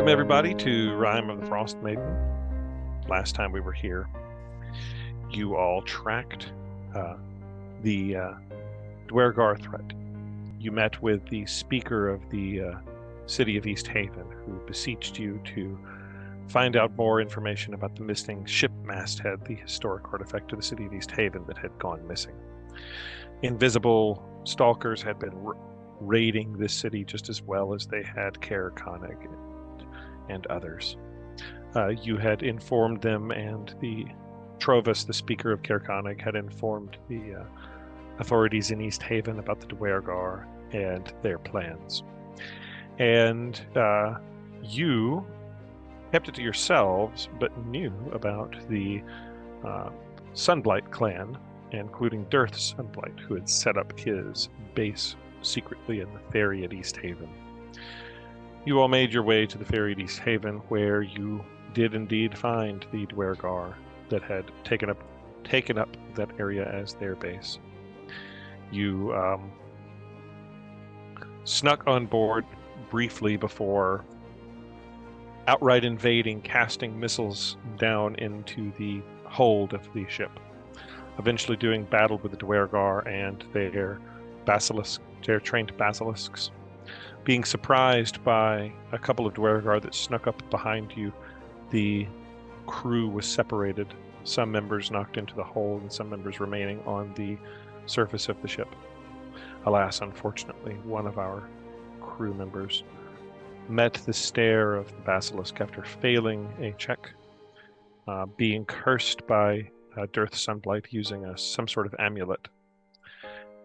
Welcome everybody to Rime of the Frostmaiden. Last time we were here, you all tracked the Dwergar threat. You met with the speaker of the city of East Haven, who beseeched you to find out more information about the missing ship masthead, the historic artifact of the city of East Haven that had gone missing. Invisible stalkers had been raiding this city just as well as they had Her Orchestral and others. You had informed them, and the Trovus, the speaker of Her Orchestral, had informed the authorities in East Haven about the Dwergar and their plans. And you kept it to yourselves, but knew about the Sunblight clan, including Dirth Sunblight, who had set up his base secretly in the ferry at East Haven. You all made your way to the ferry at East Haven, where you did indeed find the Dwergar that had taken up that area as their base. You snuck on board briefly before outright invading, casting missiles down into the hold of the ship, eventually doing battle with the Dwergar and their trained basilisks. Being surprised by a couple of Dwergar that snuck up behind you, the crew was separated. Some members knocked into the hold and some members remaining on the surface of the ship. Alas, unfortunately, one of our crew members met the stare of the basilisk after failing a check, being cursed by Dirth Sunblight using some sort of amulet.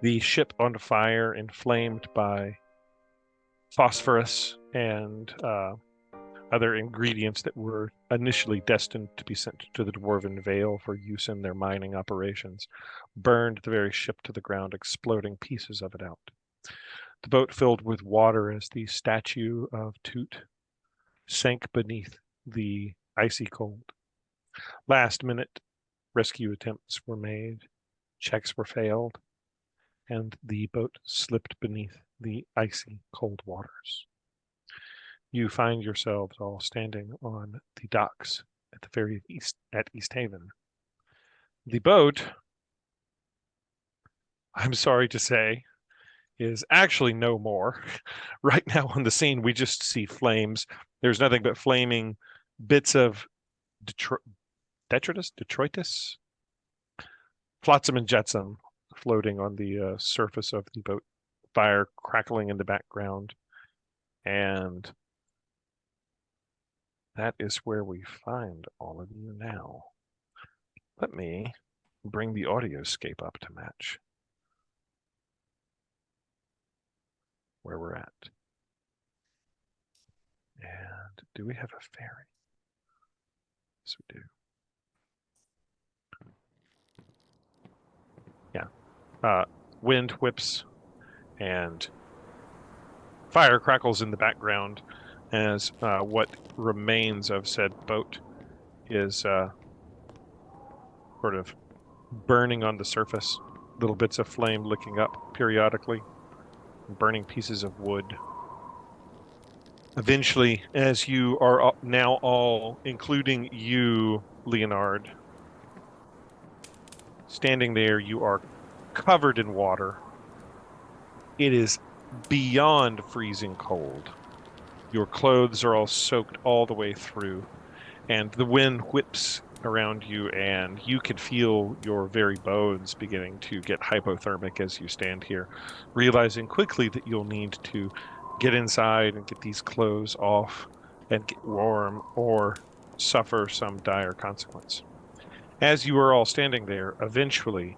The ship on fire, inflamed by phosphorus and other ingredients that were initially destined to be sent to the Dwarven Vale for use in their mining operations, burned the very ship to the ground, exploding pieces of it out. The boat filled with water as the statue of Toot sank beneath the icy cold. Last-minute rescue attempts were made, checks were failed, and the boat slipped beneath the icy cold waters. You find yourselves all standing on the docks at the ferry at East Haven. The boat, I'm sorry to say, is actually no more. Right now on the scene, we just see flames. There's nothing but flaming bits of detritus, flotsam and jetsam floating on the surface of the boat, fire crackling in the background, and that is where we find all of you now. Let me bring the audioscape up to match where we're at. And do we have a ferry? Yes, we do. Yeah. Wind whips and fire crackles in the background as what remains of said boat is sort of burning on the surface, little bits of flame licking up periodically, burning pieces of wood. Eventually, as you are now all, including you, Leonard, standing there, you are covered in water. It is beyond freezing cold. Your clothes are all soaked all the way through, and the wind whips around you, and you can feel your very bones beginning to get hypothermic as you stand here, realizing quickly that you'll need to get inside and get these clothes off and get warm or suffer some dire consequence. As you are all standing there, eventually,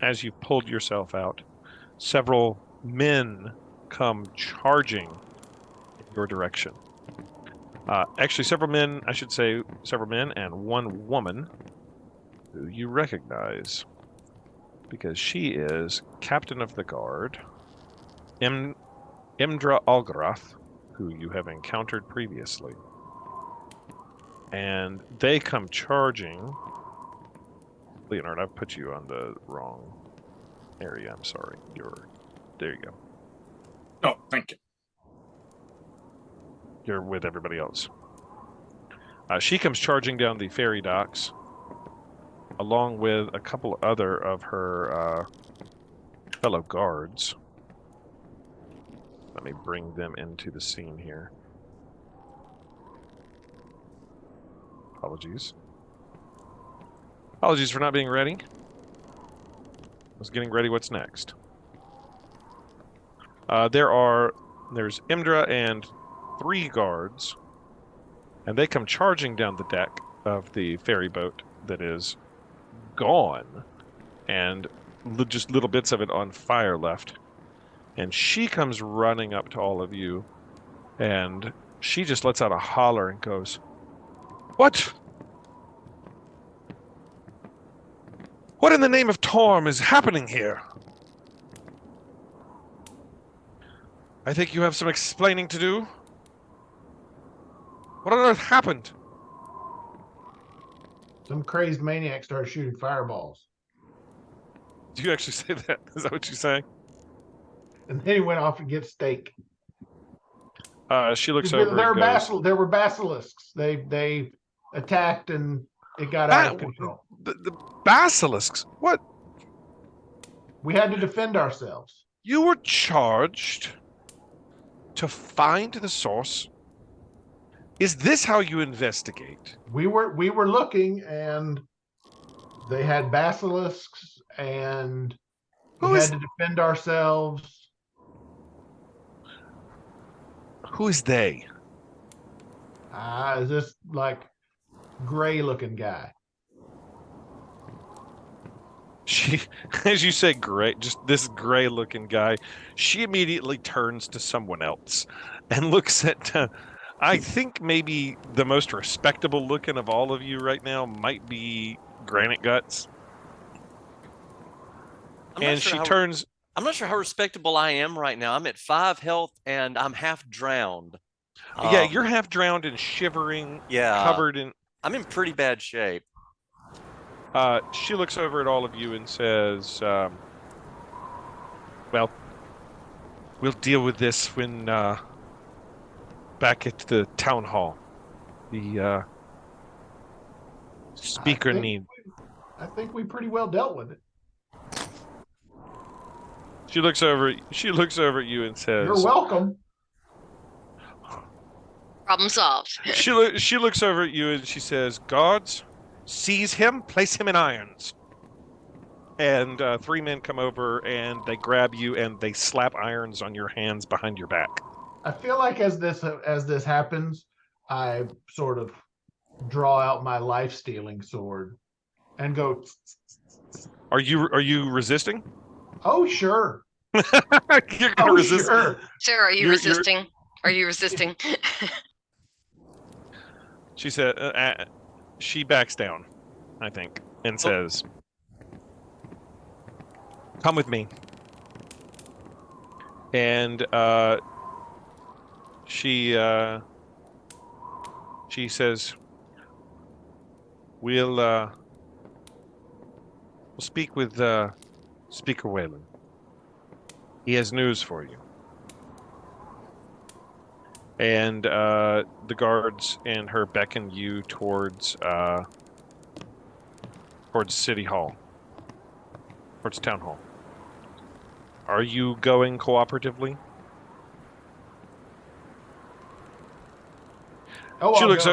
as you pulled yourself out, several men come charging in your direction. Actually, several men and one woman who you recognize because she is Captain of the Guard, Imdra Algarath, who you have encountered previously. And they come charging. Leonard, I've put you on the wrong area. I'm sorry. There you go. Oh, thank you. You're with everybody else. She comes charging down the ferry docks, along with a couple other of her fellow guards. Let me bring them into the scene here. Apologies. Apologies for not being ready. I was getting ready. What's next? There's Imdra and 3 guards, and they come charging down the deck of the ferry boat that is gone, and just little bits of it on fire left. And she comes running up to all of you, and she just lets out a holler and goes, "What? What in the name of Torm is happening here? I think you have some explaining to do. What on earth happened?" Some crazed maniac started shooting fireballs. Do you actually say that? Is that what you're saying? And then he went off to get steak. She looks over There and goes, there were basilisks. They attacked and it got out of control. The basilisks? What? We had to defend ourselves. You were charged to find the source? Is this how you investigate? We were looking, and they had basilisks, and we had to defend ourselves. Who is they? Is this like gray-looking guy? She, as you say, gray, just this gray-looking guy. She immediately turns to someone else and looks at. I think maybe the most respectable looking of all of you right now might be Granite Guts. And she turns. I'm not sure how respectable I am right now. I'm at 5 health and I'm half drowned. Yeah, you're half drowned and shivering. Yeah, covered in. I'm in pretty bad shape. She looks over at all of you and says, "Well, we'll deal with this when back at the town hall. The speaker needs." I think we pretty well dealt with it. She looks over. She looks over at you and says, "You're welcome." Problem solved. She looks over at you and she says, "Guards, seize him, place him in irons." And 3 men come over and they grab you and they slap irons on your hands behind your back. I feel like as this happens, I sort of draw out my life-stealing sword and go. Are you resisting? Oh sure. You're gonna resist. Sure. Sir, are you resisting? Are you resisting? She said. She backs down, I think, and says, "Come with me." And she says, "We'll speak with Speaker Whalen. He has news for you." And the guards and her beckon you towards City Hall, towards Town Hall. Are you going cooperatively? Oh, she looks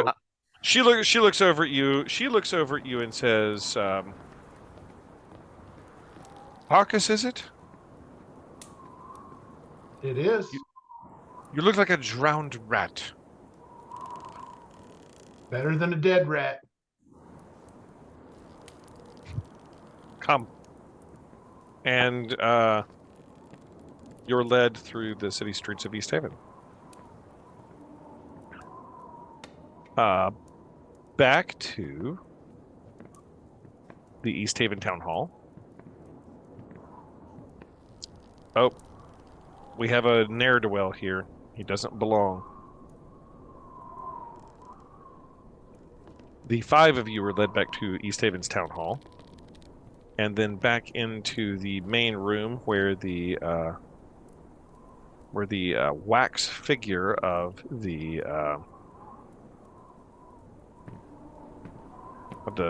over at you. She looks over at you and says, "Marcus, is it? It is. You look like a drowned rat." Better than a dead rat. Come. And you're led through the city streets of East Haven. Back to the East Haven Town Hall. Oh, we have a ne'er-do-well here. He doesn't belong. The 5 of you were led back to East Haven's Town Hall, and then back into the main room where the where the wax figure of the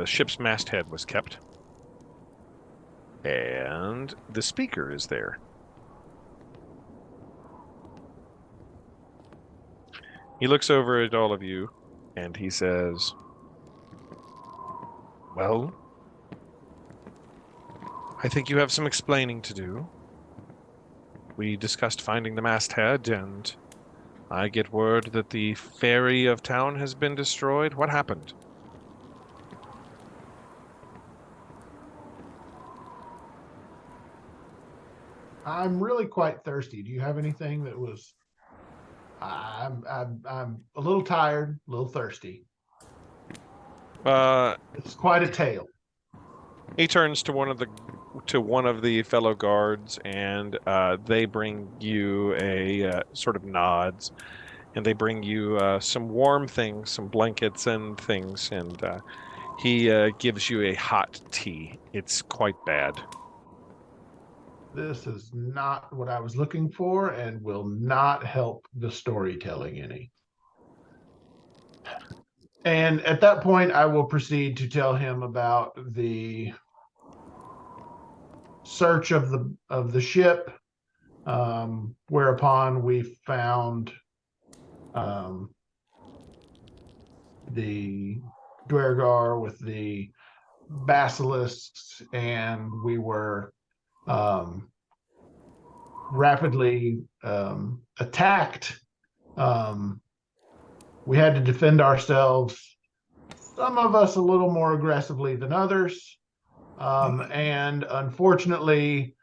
ship's masthead was kept. And the speaker is there. He looks over at all of you, and he says, "Well, I think you have some explaining to do. We discussed finding the masthead, and I get word that the ferry of town has been destroyed. What happened?" I'm really quite thirsty. Do you have anything that was? I'm a little tired, a little thirsty. It's quite a tale. He turns to one of the fellow guards, and they bring you a sort of nods, and they bring you some warm things, some blankets and things, and he gives you a hot tea. It's quite bad. This is not what I was looking for and will not help the storytelling any. And at that point, I will proceed to tell him about the search of the ship, whereupon we found the Dwergar with the basilisks, and we were rapidly attacked. We had to defend ourselves, some of us a little more aggressively than others. And unfortunately,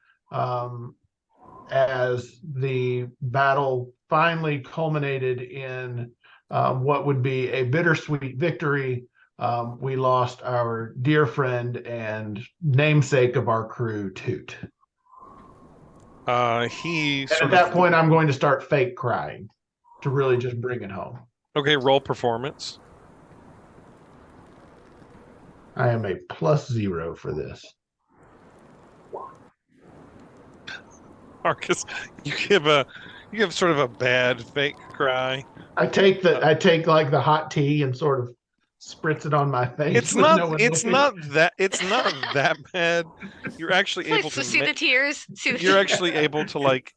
as the battle finally culminated in what would be a bittersweet victory, we lost our dear friend and namesake of our crew, Toot. And at that point, I'm going to start fake crying to really just bring it home. Okay, roll performance. I am a +0 for this. Marcus, you give sort of a bad fake cry. I take like the hot tea and sort of spritz it on my face. It's not that bad. You're actually able to see the tears. You're actually able to like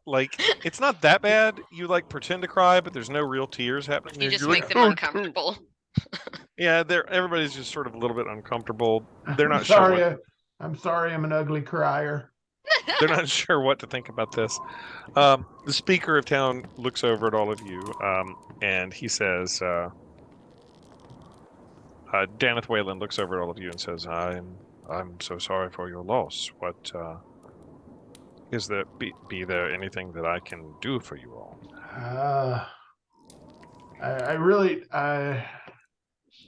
it's not that bad. You like pretend to cry, but there's no real tears happening. You just You're make like, them uncomfortable. Yeah, everybody's just sort of a little bit uncomfortable. They're not sorry, sure. I'm sorry, I'm an ugly crier. They're not sure what to think about this. The speaker of town looks over at all of you, and he says, Daneth Wayland looks over at all of you and says, I'm so sorry for your loss. What is there be there anything that I can do for you all?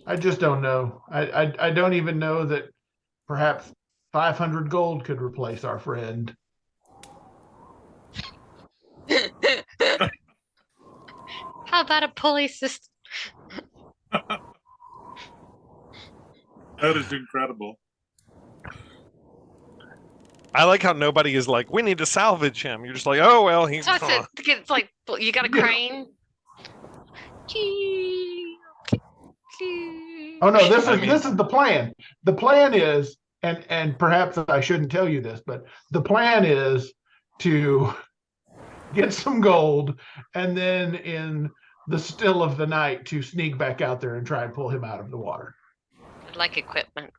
I just don't know. I don't even know that perhaps 500 gold could replace our friend. How about a pulley system? That is incredible. I like how nobody is like, we need to salvage him. You're just like, oh, well, he's So it's like, you got a crane. Oh no, this is the plan. The plan is, and perhaps I shouldn't tell you this, but the plan is to get some gold and then in the still of the night to sneak back out there and try and pull him out of the water. I'd like equipment.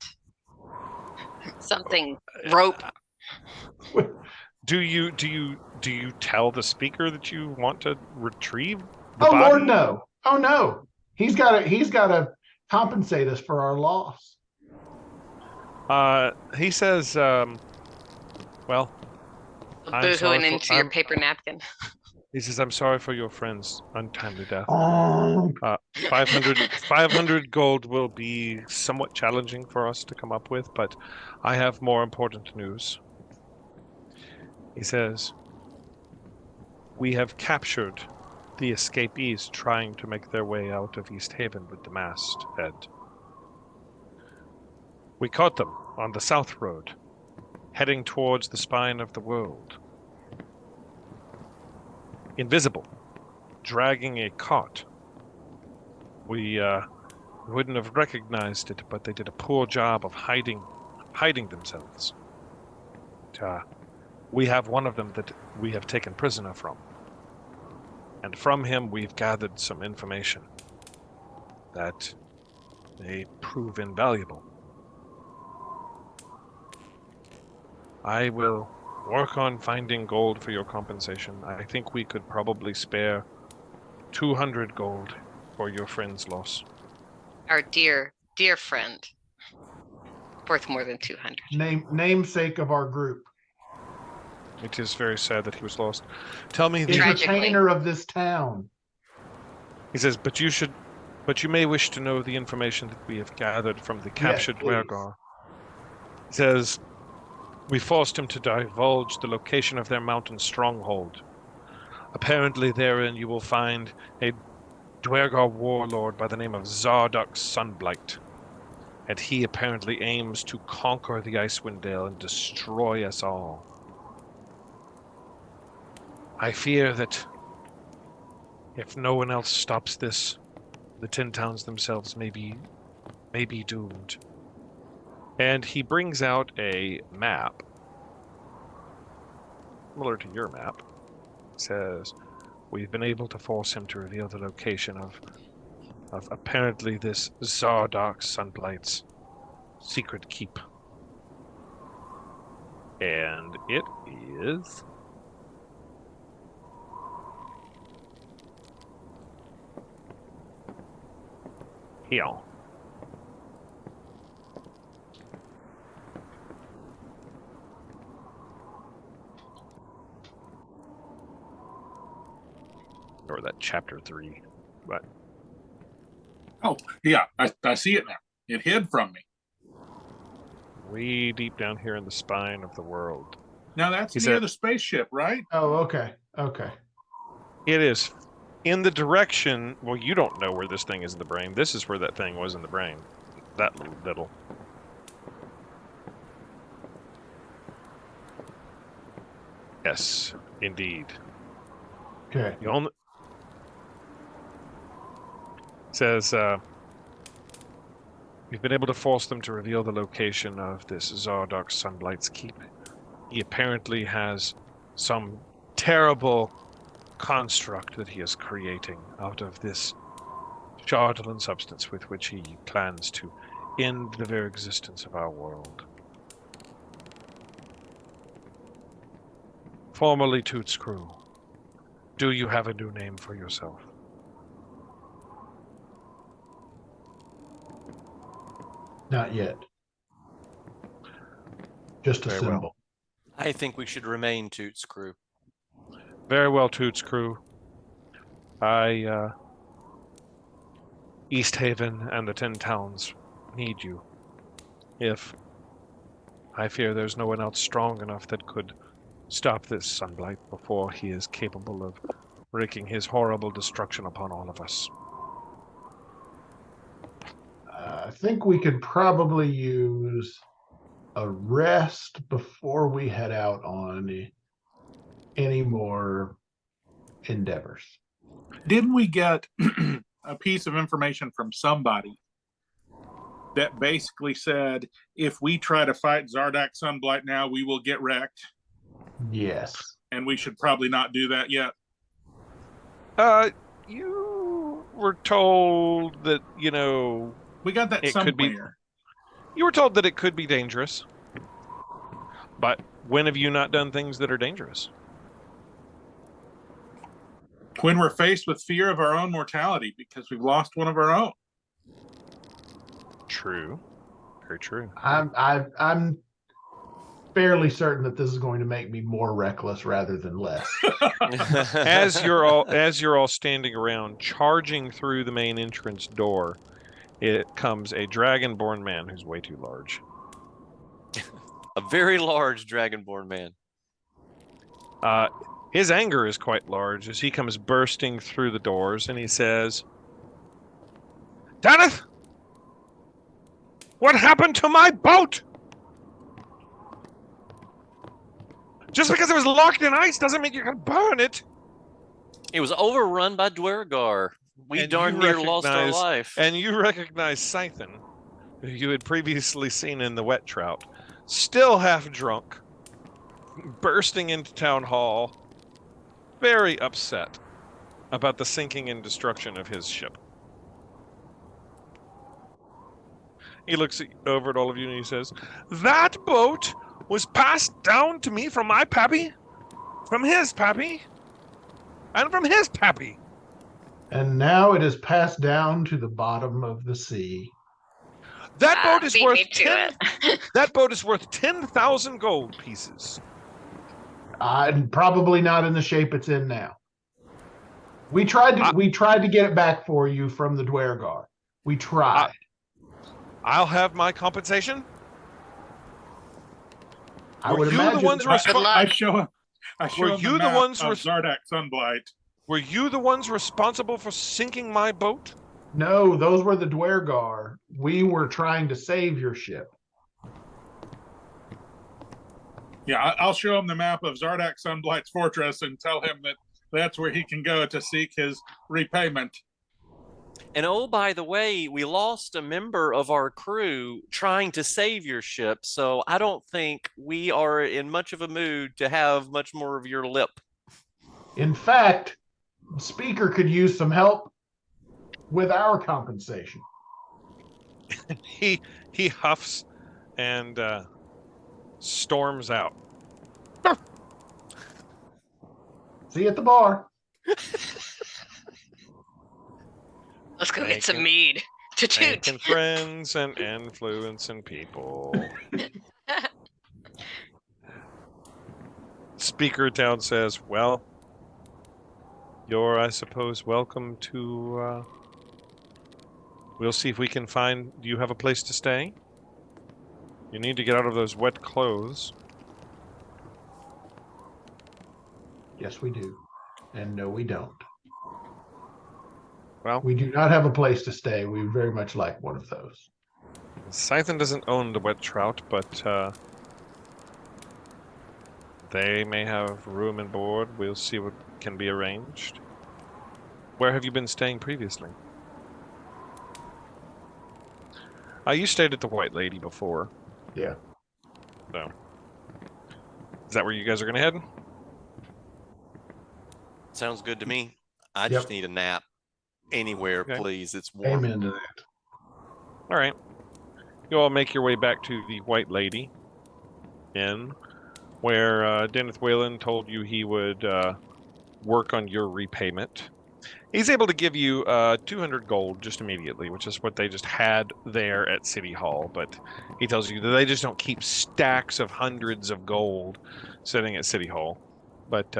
Something rope. Do you tell the speaker that you want to retrieve the body? Lord, no. Oh no. He's gotta compensate us for our loss. He says, well, boohooing into your paper napkin. He says, I'm sorry for your friend's untimely death. 500 gold will be somewhat challenging for us to come up with, but I have more important news. He says, we have captured the escapees trying to make their way out of East Haven with the masthead. We caught them on the South Road, heading towards the spine of the world. invisible, dragging a cot. We wouldn't have recognized it, but they did a poor job of hiding themselves. We have one of them that we have taken prisoner from. And from him we've gathered some information that may prove invaluable. I will work on finding gold for your compensation. I think we could probably spare 200 gold for your friend's loss. Our dear, dear friend. Worth more than 200. Namesake of our group. It is very sad that he was lost. Tell me the Entertainer of this town. He says, but you may wish to know the information that we have gathered from the captured Dwergar. He says, we forced him to divulge the location of their mountain stronghold. Apparently therein you will find a Dwergar warlord by the name of Zarduk Sunblight. And he apparently aims to conquer the Icewind Dale and destroy us all. I fear that if no one else stops this, the 10 towns themselves may be doomed. And he brings out a map, similar to your map. It says, we've been able to force him to reveal the location of apparently this Zarduk Sunblight's secret keep. And it is... here. Or that chapter 3, but oh yeah, I see it now. It hid from me. Way deep down here in the spine of the world. Now that's near the spaceship, right? Oh, okay. It is in the direction. Well, you don't know where this thing is in the brain. This is where that thing was in the brain. That little. Yes, indeed. Okay. The only says we've been able to force them to reveal the location of this Zarduk Sunblight's keep. He apparently has some terrible construct that he is creating out of this charlatan substance with which he plans to end the very existence of our world. Formerly Toot's crew, do you have a new name for yourself? Not yet. Just a Very symbol. well. I think we should remain Toot's crew. Very well, Toot's crew. East Haven and the 10 towns need you. I fear there's no one else strong enough that could stop this Sunblight before he is capable of wreaking his horrible destruction upon all of us. I think we could probably use a rest before we head out on any more endeavors. Didn't we get a piece of information from somebody that basically said, if we try to fight Zarduk Sunblight now, we will get wrecked? Yes. And we should probably not do that yet? You were told that, we got that somewhere. You were told that it could be dangerous. But when have you not done things that are dangerous? When we're faced with fear of our own mortality because we've lost one of our own. True. Very true. I'm fairly certain that this is going to make me more reckless rather than less. As you're all standing around, charging through the main entrance door, it comes a dragonborn man who's way too large. A very large dragonborn man. His anger is quite large as he comes bursting through the doors and he says, Daneth! What happened to my boat? Just because it was locked in ice doesn't mean you can burn it. It was overrun by Dwergar. We And darn you near lost our recognize- life. And you recognize Scythen, who you had previously seen in the wet trout, still half drunk, bursting into town hall, very upset about the sinking and destruction of his ship. He looks over at all of you and he says, "That boat was passed down to me from my pappy, from his pappy, and from his pappy. And now it is passed down to the bottom of the sea. That boat is beat worth me to 10 it. That boat is worth 10,000 gold pieces." And probably not in the shape it's in now. We tried to get it back for you from the Dwergar. We tried. I'll have my compensation. I Were would you the imagine ones I show him. I show Were him you the map ones of res- Zardak Sunblight. Were you the ones responsible for sinking my boat? no, those were the Dwergar. We were trying to save your ship. Yeah, I'll show him the map of Zardak Sunblight's fortress and tell him that that's where he can go to seek his repayment. And oh, by the way, we lost a member of our crew trying to save your ship, so I don't think we are in much of a mood to have much more of your lip. In fact, Speaker could use some help with our compensation. He huffs and storms out. See you at the bar. Let's go get some Making- mead to toot. Making friends and influencing people. Speaker of town says, "Well, you're, I suppose, welcome to. We'll see if we can find. Do you have a place to stay? You need to get out of those wet clothes." Yes, we do. And no, we don't. Well, We do not have a place to stay. We very much like one of those. Scythen doesn't own the wet trout, but they may have room and board. We'll see what can be arranged. Where have you been staying previously? You stayed at the White Lady before. Yeah. So, is that where you guys are going to head? Sounds good to me. I Yep. just need a nap. Anywhere, Okay. please. It's warm. Amen to that. All right. You all make your way back to the White Lady Inn, where Deneth Whalen told you he would work on your repayment. He's able to give you 200 gold just immediately, which is what they just had there at City Hall. But he tells you that they just don't keep stacks of hundreds of gold sitting at City Hall. But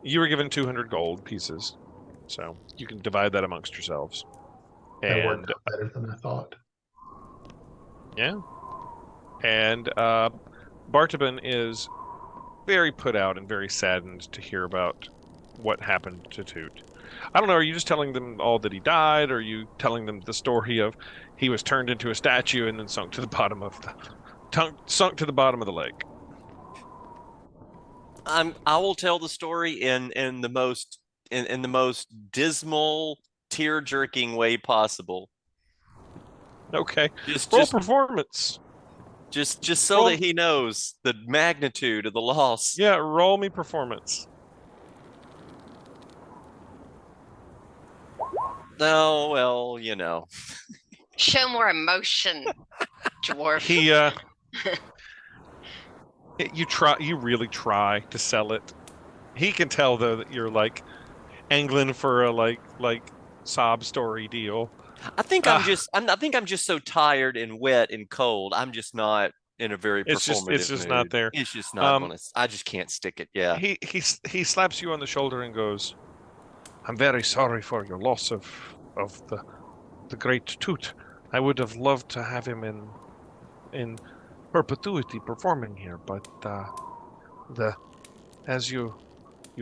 you were given 200 gold pieces, so you can divide that amongst yourselves. That worked And out better than I thought. yeah, and Bartaban is very put out and very saddened to hear about what happened to Toot. I don't know, are you just telling them all that he died, or are you telling them the story of he was turned into a statue and then sunk to the bottom of the lake? I will tell the story in the most dismal, tear-jerking way possible. Okay, Just roll just performance. just so roll- that he knows the magnitude of the loss. Yeah, roll me performance. No, well, you know. Show more emotion, dwarf. He you really try to sell it. He can tell though that you're like angling for a like sob story deal. I think I think I'm just so tired and wet and cold. I'm just not in a very performative It's just not mood. there. It's just not gonna. I just can't stick it. Yeah. He slaps you on the shoulder and goes, "I'm very sorry for your loss of the great Toot. I would have loved to have him in perpetuity performing here, but as you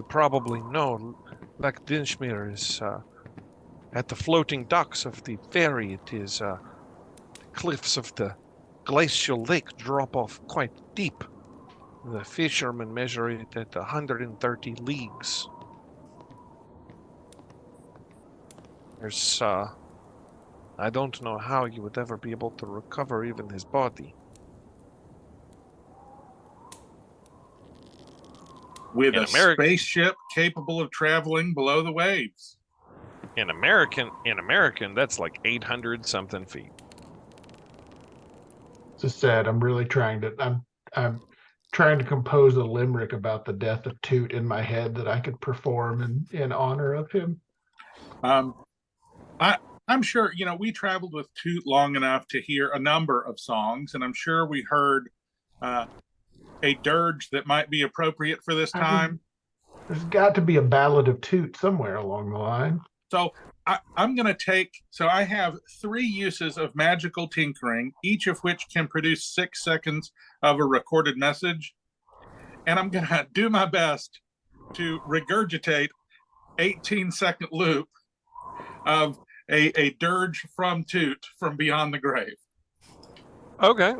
probably know, Lake Dinshmere is at the floating docks of the ferry. It is the cliffs of the glacial lake drop off quite deep. The fishermen measure it at 130 leagues. There's, I don't know how you would ever be able to recover even his body. With In a spaceship capable of traveling below the waves. In American, that's like 800 something feet. Just said, I'm really trying to. I'm trying to compose a limerick about the death of Toot in my head that I could perform in honor of him. I'm sure, we traveled with Toot long enough to hear a number of songs, and I'm sure we heard a dirge that might be appropriate for this time. There's got to be a ballad of Toot somewhere along the line. So I'm going to I have 3 uses of magical tinkering, each of which can produce 6 seconds of a recorded message. And I'm going to do my best to regurgitate 18-second loop of a dirge from Toot from beyond the grave. Okay,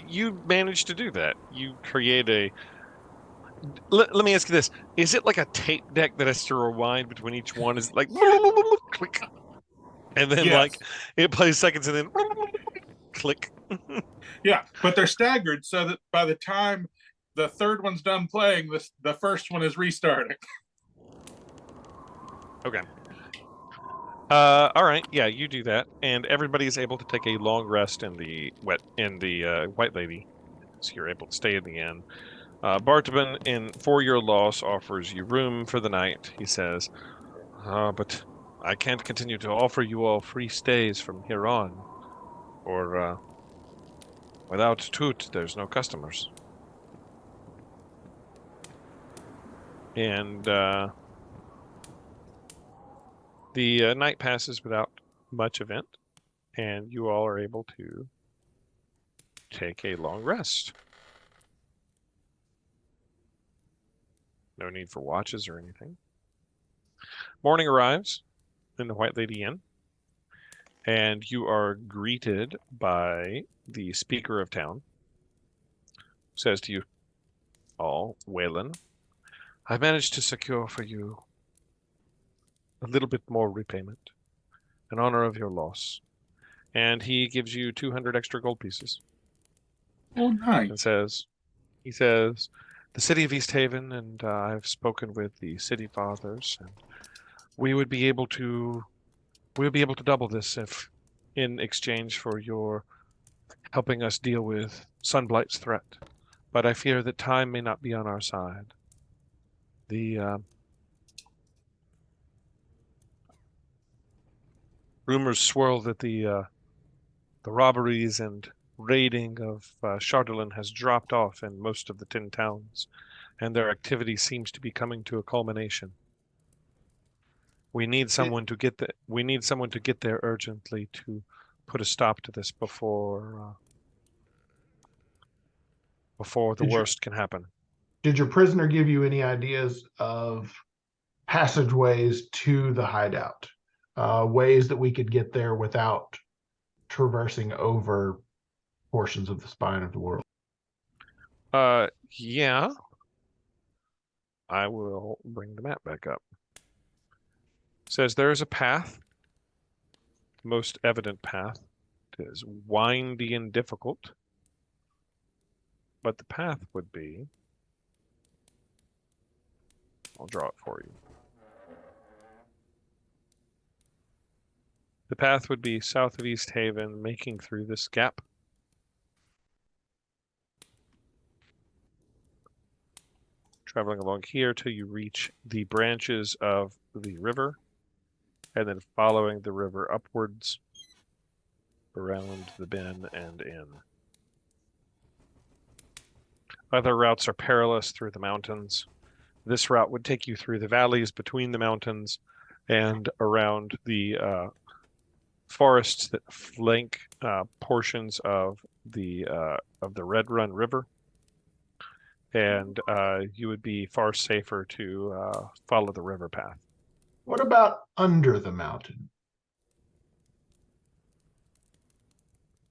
you managed to do that. You create a. Let me ask you this: is it like a tape deck that has to rewind between each one? Is it like click, and then like it plays seconds and then click? Yeah, but they're staggered so that by the time the third one's done playing, the first one is restarting. Okay. All right. Yeah, you do that, and everybody is able to take a long rest in the White Lady, so you're able to stay in the inn. Bartman, for your loss, offers you room for the night. He says, but I can't continue to offer you all free stays from here on, or without Toot, there's no customers. And the night passes without much event, and you all are able to take a long rest. No need for watches or anything. Morning arrives in the White Lady Inn, and you are greeted by the speaker of town. Says to you all, Waylon, I've managed to secure for you a little bit more repayment in honor of your loss. And he gives you 200 extra gold pieces. Oh, nice. And he says, the city of East Haven, and I've spoken with the city fathers, and we would be able to double this if in exchange for your helping us deal with Sunblight's threat. But I fear that time may not be on our side. The rumors swirl that the robberies and raiding of Chardolin has dropped off in most of the 10 towns, and their activity seems to be coming to a culmination. We need someone to get there urgently to put a stop to this before the worst can happen. Did your prisoner give you any ideas of passageways to the hideout? Ways that we could get there without traversing over portions of the spine of the world? Yeah. I will bring the map back up. It says there is a path. The most evident path. It is windy and difficult. But the path would be... I'll draw it for you. The path would be south of East Haven, making through this gap. Traveling along here till you reach the branches of the river, and then following the river upwards around the bend and in. Other routes are perilous through the mountains. This route would take you through the valleys between the mountains and around the forests that flank portions of the Red Run River, and you would be far safer to follow the river path. What about under the mountain?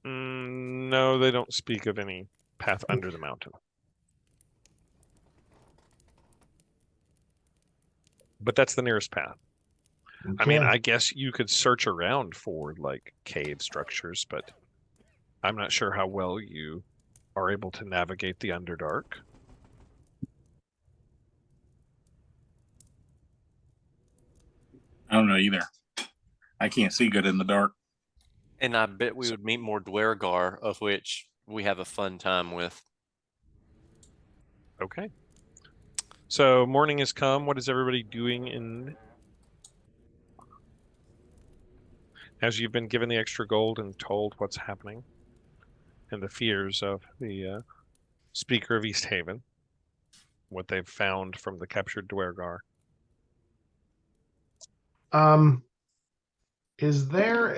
No, they don't speak of any path under the mountain. But that's the nearest path. I mean, Okay. I guess you could search around for like cave structures, but I'm not sure how well you are able to navigate the Underdark. I don't know either. I can't see good in the dark. And I bet we would meet more Dwergar, of which we have a fun time with. Okay. So morning has come. What is everybody doing as you've been given the extra gold and told what's happening and the fears of the Speaker of East Haven, what they've found from the captured Dwergar? Is there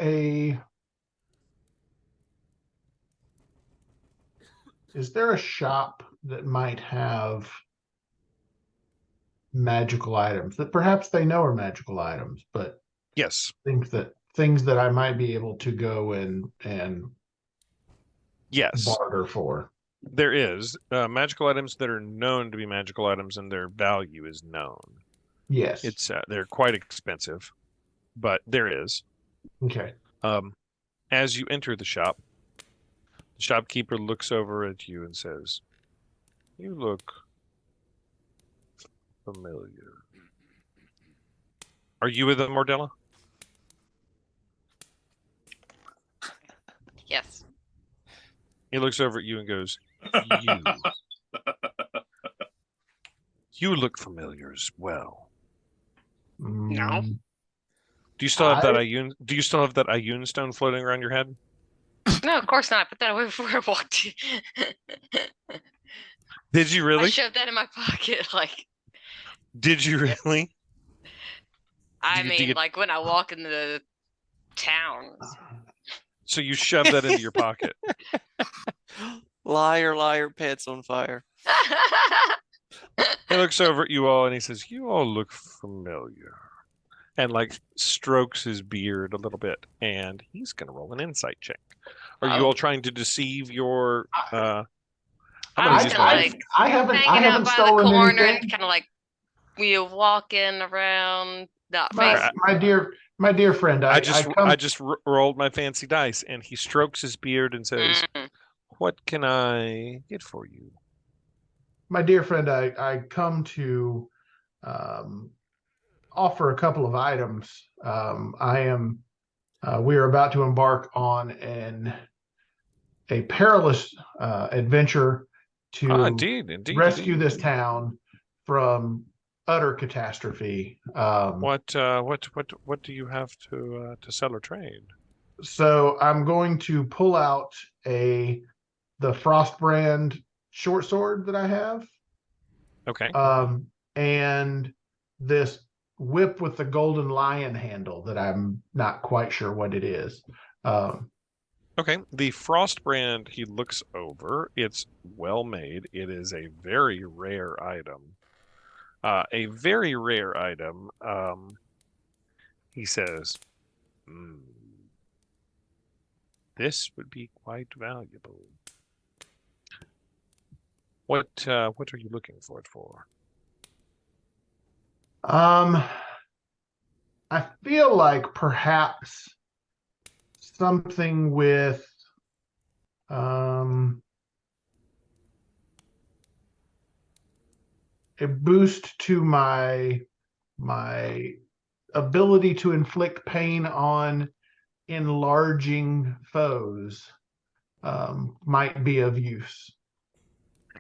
a shop that might have magical items that perhaps they know are magical items, but Yes. things that I might be able to go and Yes. barter for? There is magical items that are known to be magical items, and their value is known. Yes. It's they're quite expensive, but there is. Okay. As you enter the shop, the shopkeeper looks over at you and says, "You look familiar. Are you with them, Mordella?" Yes. He looks over at you and goes, "You look familiar as well. No. Do you still have that Ioun? Do you still have that Ioun stone floating around your head?" No, of course not. I put that away before I walked in. Did you I really? shoved that in my pocket. Like, Did you Yes. really? I Do mean, you- like when I walk into the town. So you shove that into your pocket. Liar, liar, pants on fire. He looks over at you all and he says, "You all look familiar." And like strokes his beard a little bit, and he's gonna roll an insight check. Are you all trying to deceive your I'm gonna I'm use just my like I haven't hanging out by the stolen corner anything. and kind of like we walking around, not My, facing. my dear friend, I come. just rolled my fancy dice, and he strokes his beard and says, Mm. "What can I get for you?" My dear friend, I come to offer a couple of items. We are about to embark on a perilous adventure to Indeed, rescue indeed. this town from utter catastrophe. What do you have to sell or trade? So I'm going to pull out the Frostbrand short sword that I have. Okay. And this whip with the golden lion handle that I'm not quite sure what it is. Okay. The Frostbrand, he looks over. It's well made. It is a very rare item. A very rare item. He says, "This would be quite valuable. What are you looking for it for?" I feel like perhaps something with a boost to my ability to inflict pain on enlarging foes might be of use.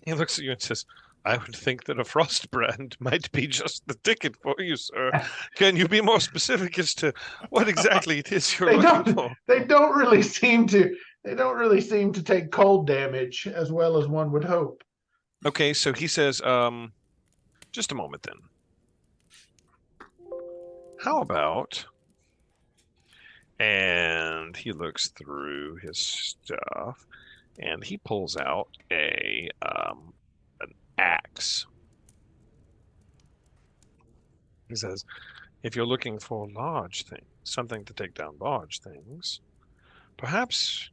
He looks at you and says, "I would think that a Frostbrand might be just the ticket for you, sir. Can you be more specific as to what exactly it is you're looking for?" They don't really seem to take cold damage as well as one would hope. Okay, so he says, "Just a moment then. How about," and he looks through his stuff and he pulls out an axe. He says, "If you're looking for large things, something to take down large things, perhaps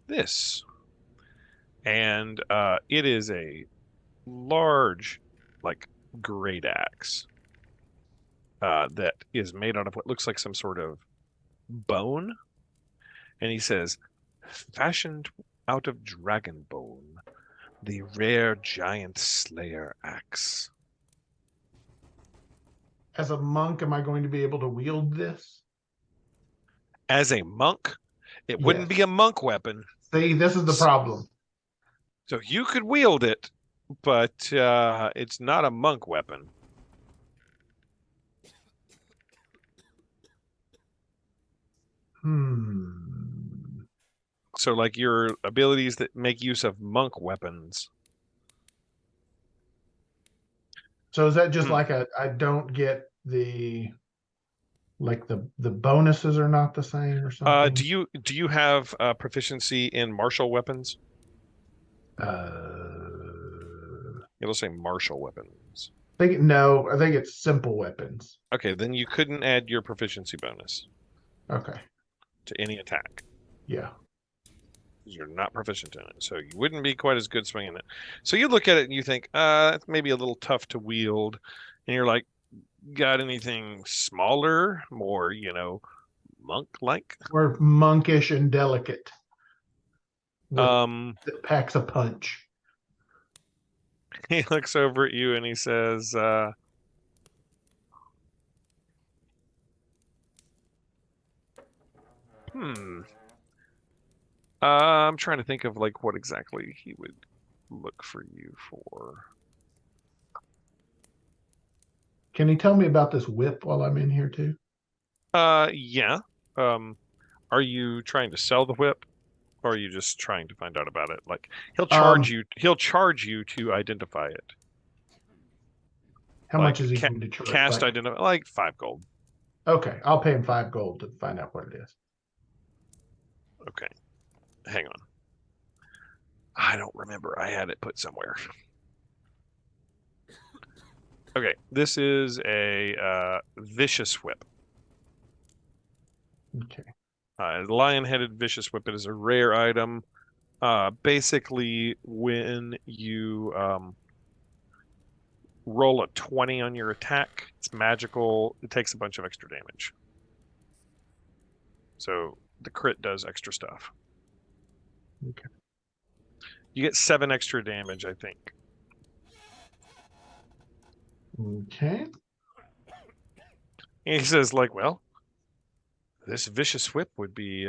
this." And it is a large, like, great axe. that is made out of what looks like some sort of bone. And he says, fashioned out of dragon bone, the rare giant slayer axe. As a monk, am I going to be able to wield this? As a monk, it wouldn't be a monk weapon. See, this is the problem. So you could wield it, but it's not a monk weapon. So like your abilities that make use of monk weapons. So is that just like I don't get the bonuses are not the same or something? Do you have proficiency in martial weapons? It'll say martial weapons. I think it's simple weapons. Okay, then you couldn't add your proficiency bonus. Okay. To any attack. Yeah. You're not proficient in it, so you wouldn't be quite as good swinging it. So you look at it and you think, that's maybe a little tough to wield, and you're like, got anything smaller, more, monk-like? Or monkish and delicate. That packs a punch. He looks over at you and he says, I'm trying to think of like what exactly he would look for you for. Can you tell me about this whip while I'm in here too? Yeah. Are you trying to sell the whip, or are you just trying to find out about it? Like he'll charge you to identify it. How much is he going to charge? Cast identify, like 5 gold. Okay, I'll pay him 5 gold to find out what it is. Okay. Hang on. I don't remember. I had it put somewhere. Okay, this is a vicious whip. Okay. Lion-headed vicious whip. It is a rare item. Basically, when you roll a 20 on your attack, it's magical. It takes a bunch of extra damage. So the crit does extra stuff. Okay. You get 7 extra damage, I think. Okay. And he says, like, well, this vicious whip would be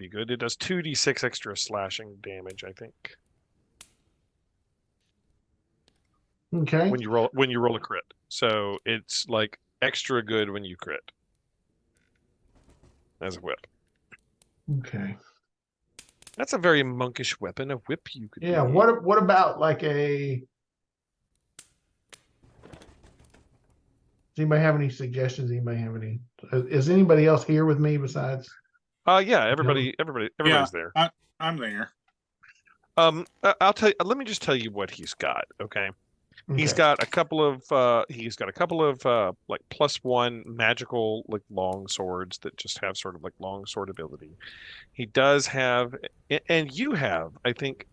good. It does 2d6 extra slashing damage, I think. Okay. When you roll a crit. So it's like extra good when you crit. As a whip. Okay. That's a very monkish weapon. A whip you could. Yeah. What about like a? Does anybody have any suggestions? Anybody have any? Is anybody else here with me besides? Yeah. Everybody's there. I'm there. I'll tell you. Let me just tell you what he's got. Okay. He's got a couple of like +1 magical like long swords that just have sort of like long sword ability. He does have, and you have, I think,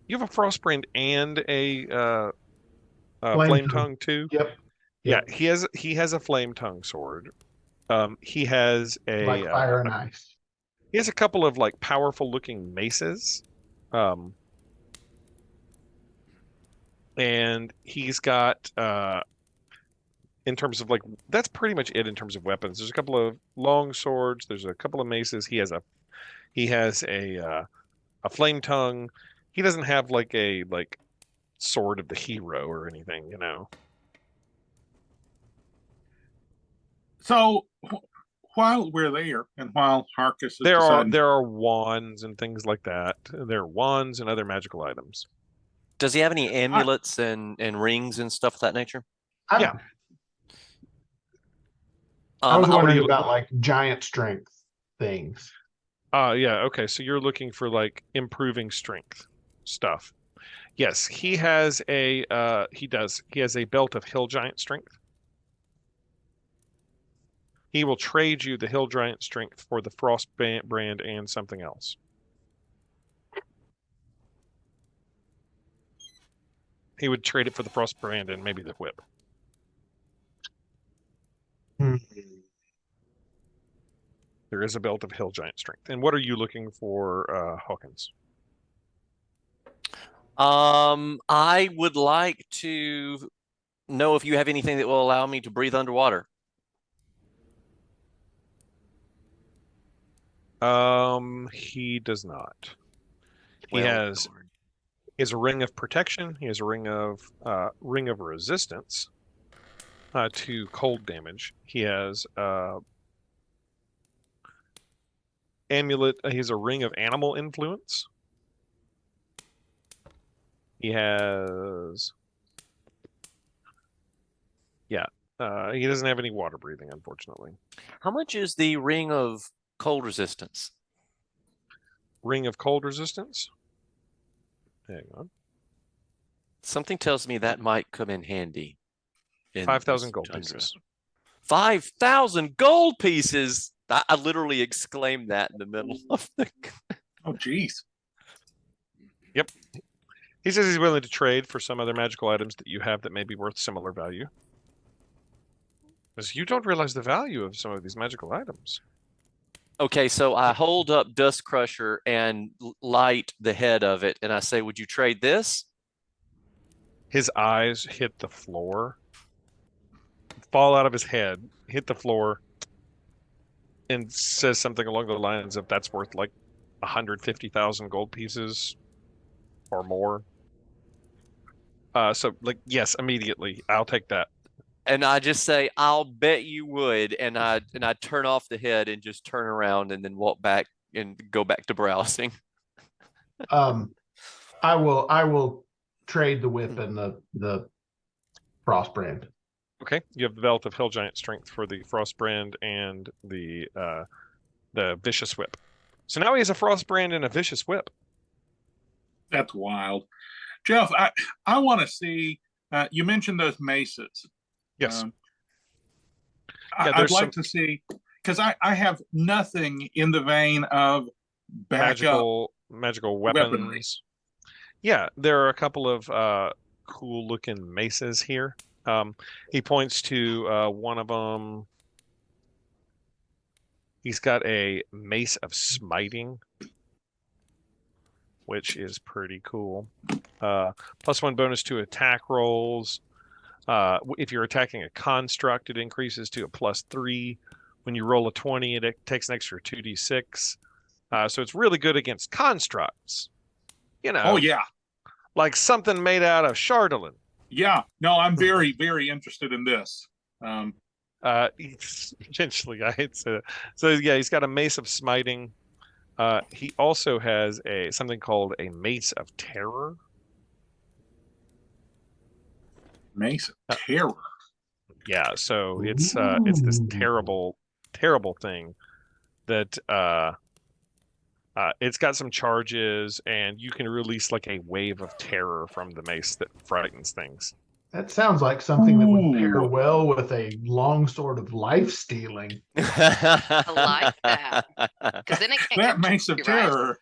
you have a Frostbrand and a flame tongue too. Yep. Yeah, he has a flame tongue sword. He has a like fire and ice. He has a couple of like powerful looking maces. And he's got in terms of like that's pretty much it in terms of weapons. There's a couple of long swords, there's a couple of maces. He has a flame tongue. He doesn't have like a sword of the hero or anything, you know. So while we're there and while Harkus is there are wands and things like that. There are wands and other magical items. Does he have any amulets and rings and stuff of that nature? Yeah. I was wondering about like giant strength things. Yeah, okay. So you're looking for like improving strength stuff. Yes, he has a he has a belt of hill giant strength. He will trade you the hill giant strength for the frost brand and something else. He would trade it for the frost brand and maybe the whip. Hmm. There is a belt of hill giant strength. And what are you looking for, Hawkins? I would like to know if you have anything that will allow me to breathe underwater. He does not. He Well, has darn. a ring of protection. He has a ring of resistance to cold damage. He has amulet. He has a ring of animal influence. He has, yeah. He doesn't have any water breathing, unfortunately. How much is the ring of cold resistance? Ring of cold resistance. Hang on. Something tells me that might come in handy. In 5,000 this gold tundra. pieces. 5,000 gold pieces. I literally exclaimed that in the middle of the. Oh, geez. Yep. He says he's willing to trade for some other magical items that you have that may be worth similar value. Because you don't realize the value of some of these magical items. Okay, so I hold up Dust Crusher and light the head of it, and I say, "Would you trade this?" His eyes hit the floor, fall out of his head, hit the floor, and says something along the lines of, "That's worth like 150,000 gold pieces or more." So, like, yes, immediately, I'll take that. And I just say, "I'll bet you would," and I turn off the head and just turn around and then walk back and go back to browsing. I will trade the whip and the Frostbrand. Okay, you have the belt of hill giant strength for the Frostbrand and the vicious whip. So now he has a Frostbrand and a vicious whip. That's wild. Jeff, I want to see, you mentioned those maces. Yes. I'd like to see, because I have nothing in the vein of magical weapons. weaponry. Yeah, there are a couple of cool looking maces here. He points to one of them. He's got a mace of smiting, which is pretty cool. +1 bonus to attack rolls. If you're attacking a construct, it increases to a +3. When you roll a 20, it takes an extra 2d6. So it's really good against constructs. You know. Oh, yeah. Like something made out of Chardolin. Yeah. No, I'm very, very interested in this. Potentially, so yeah, he's got a mace of smiting. He also has something called a mace of terror. Mace of terror. Yeah, so it's this terrible thing that it's got some charges, and you can release like a wave of terror from the mace that frightens things. That sounds like something that would pair well with a longsword of life stealing. I like that. Because then it can't That come mace of true, right? terror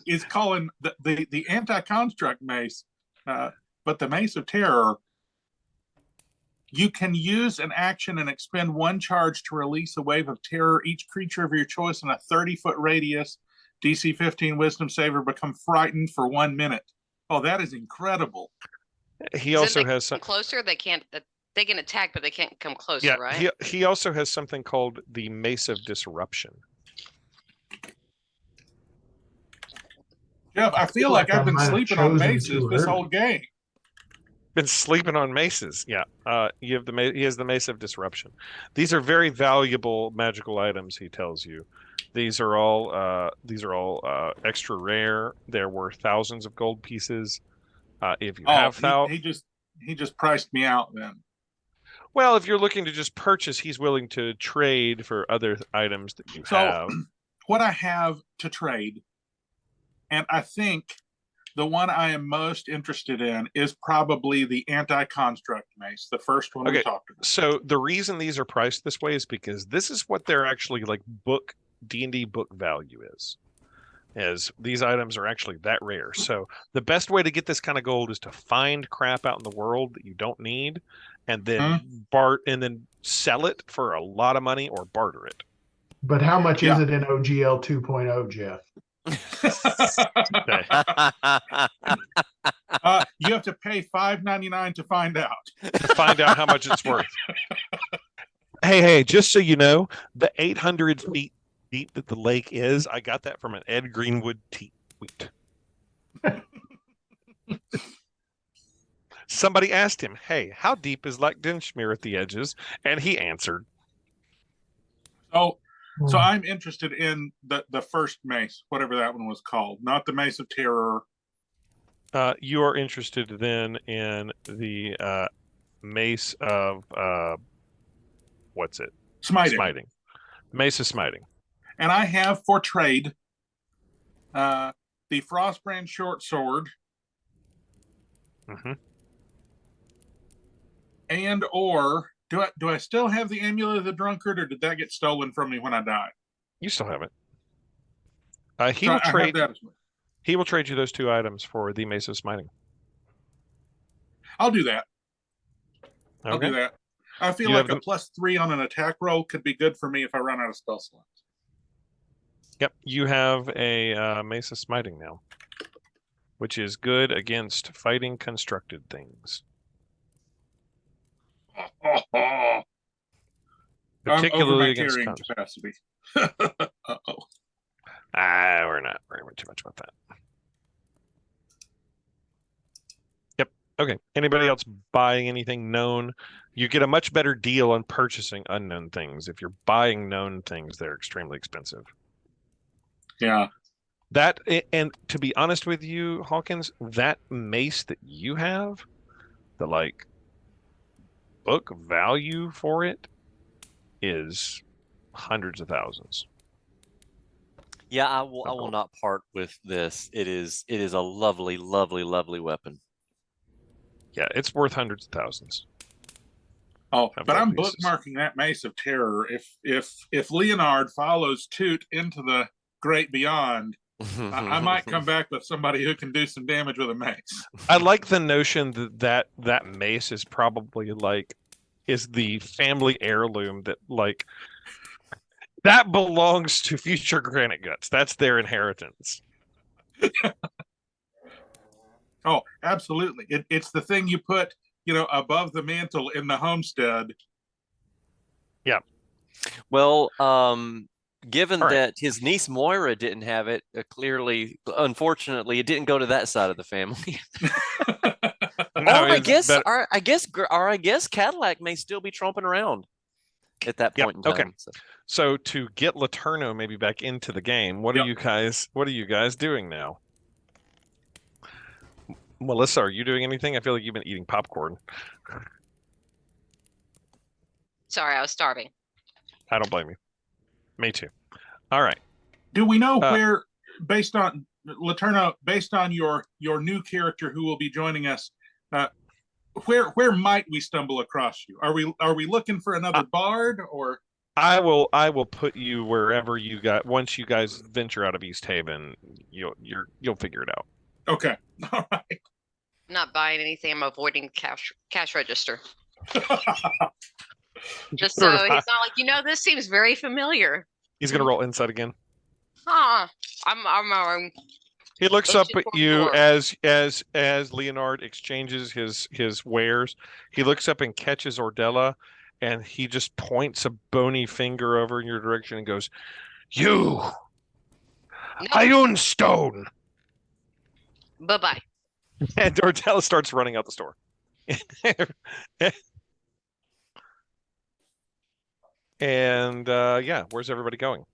is calling the anti-construct mace, but the mace of terror. You can use an action and expend 1 charge to release a wave of terror. Each creature of your choice in a 30-foot radius, DC 15 Wisdom saver, become frightened for 1 minute. Oh, that is incredible. He also has some closer. They can't. They can attack, but they can't come closer. Yeah, right? he also has something called the Mace of Disruption. Jeff, I feel like I've been sleeping on maces this whole game. Been sleeping on maces. Yeah. He has the Mace of Disruption. These are very valuable magical items, he tells you. These are all extra rare. They're worth thousands of gold pieces. If you have he just priced me out then. Well, if you're looking to just purchase, he's willing to trade for other items that you have. What I have to trade, and I think the one I am most interested in is probably the anti-construct mace, the first one we talked about. So the reason these are priced this way is because this is what they're actually like D&D book value is. as these items are actually that rare. So the best way to get this kind of gold is to find crap out in the world that you don't need, and then sell it for a lot of money or barter it. But how much is it in OGL 2.0, Jeff? You have to pay $5.99 to find out. To find out how much it's worth. Hey, just so you know, the 800 feet deep that the lake is, I got that from an Ed Greenwood tweet. Somebody asked him, hey, how deep is Lac Dinchmere at the edges? And he answered. So I'm interested in the first mace, whatever that one was called, not the Mace of Terror. You are interested then in the Mace of what's it? Smiting. Mace of Smiting. And I have for trade the Frostbrand short sword. Mm-hmm. And or do I still have the Amulet of the Drunkard, or did that get stolen from me when I died? You still have it. He will trade. That as well. He will trade you those two items for the Mace of Smiting. I'll do that. Okay. I'll do that. I feel like a +3 on an attack roll could be good for me if I run out of spell slots. Yep, you have a Mace of Smiting now, which is good against fighting constructed things. Particularly against capacity. Uh-oh. We're not worrying too much about that. Yep. Okay. Anybody else buying anything known? You get a much better deal on purchasing unknown things. If you're buying known things, they're extremely expensive. Yeah. That, and to be honest with you, Hawkins, that mace that you have, the like book value for it is hundreds of thousands. Yeah, I will not part with this. It is a lovely, lovely, lovely weapon. Yeah, it's worth hundreds of thousands. Oh, but I'm bookmarking that Mace of Terror. If Leonard follows Toot into the great beyond, I might come back with somebody who can do some damage with a mace. I like the notion that mace is probably is the family heirloom that that belongs to future Granite Guts. That's their inheritance. Oh, absolutely. It's the thing you put, above the mantle in the homestead. Yeah. Well, given that his niece Moira didn't have it, clearly, unfortunately, it didn't go to that side of the family. I guess Cadillac may still be tromping around at that point in time. Okay. So to get Laterno maybe back into the game, what are you guys doing now? Melissa, are you doing anything? I feel like you've been eating popcorn. Sorry, I was starving. I don't blame you. Me too. All right. Do we know where, based on Laterno, based on your new character who will be joining us, where might we stumble across you? Are we looking for another bard, or? I will put you wherever you got. Once you guys venture out of East Haven, you'll figure it out. Okay. All right. I'm not buying anything. I'm avoiding cash register. Just so he's not like, this seems very familiar. He's gonna roll insight again. I'm He looks up at you as Leonard exchanges his wares. He looks up and catches Ordella, and he just points a bony finger over in your direction and goes, "You, Ironstone." Bye-bye. And Ordella starts running out the store. And where's everybody going?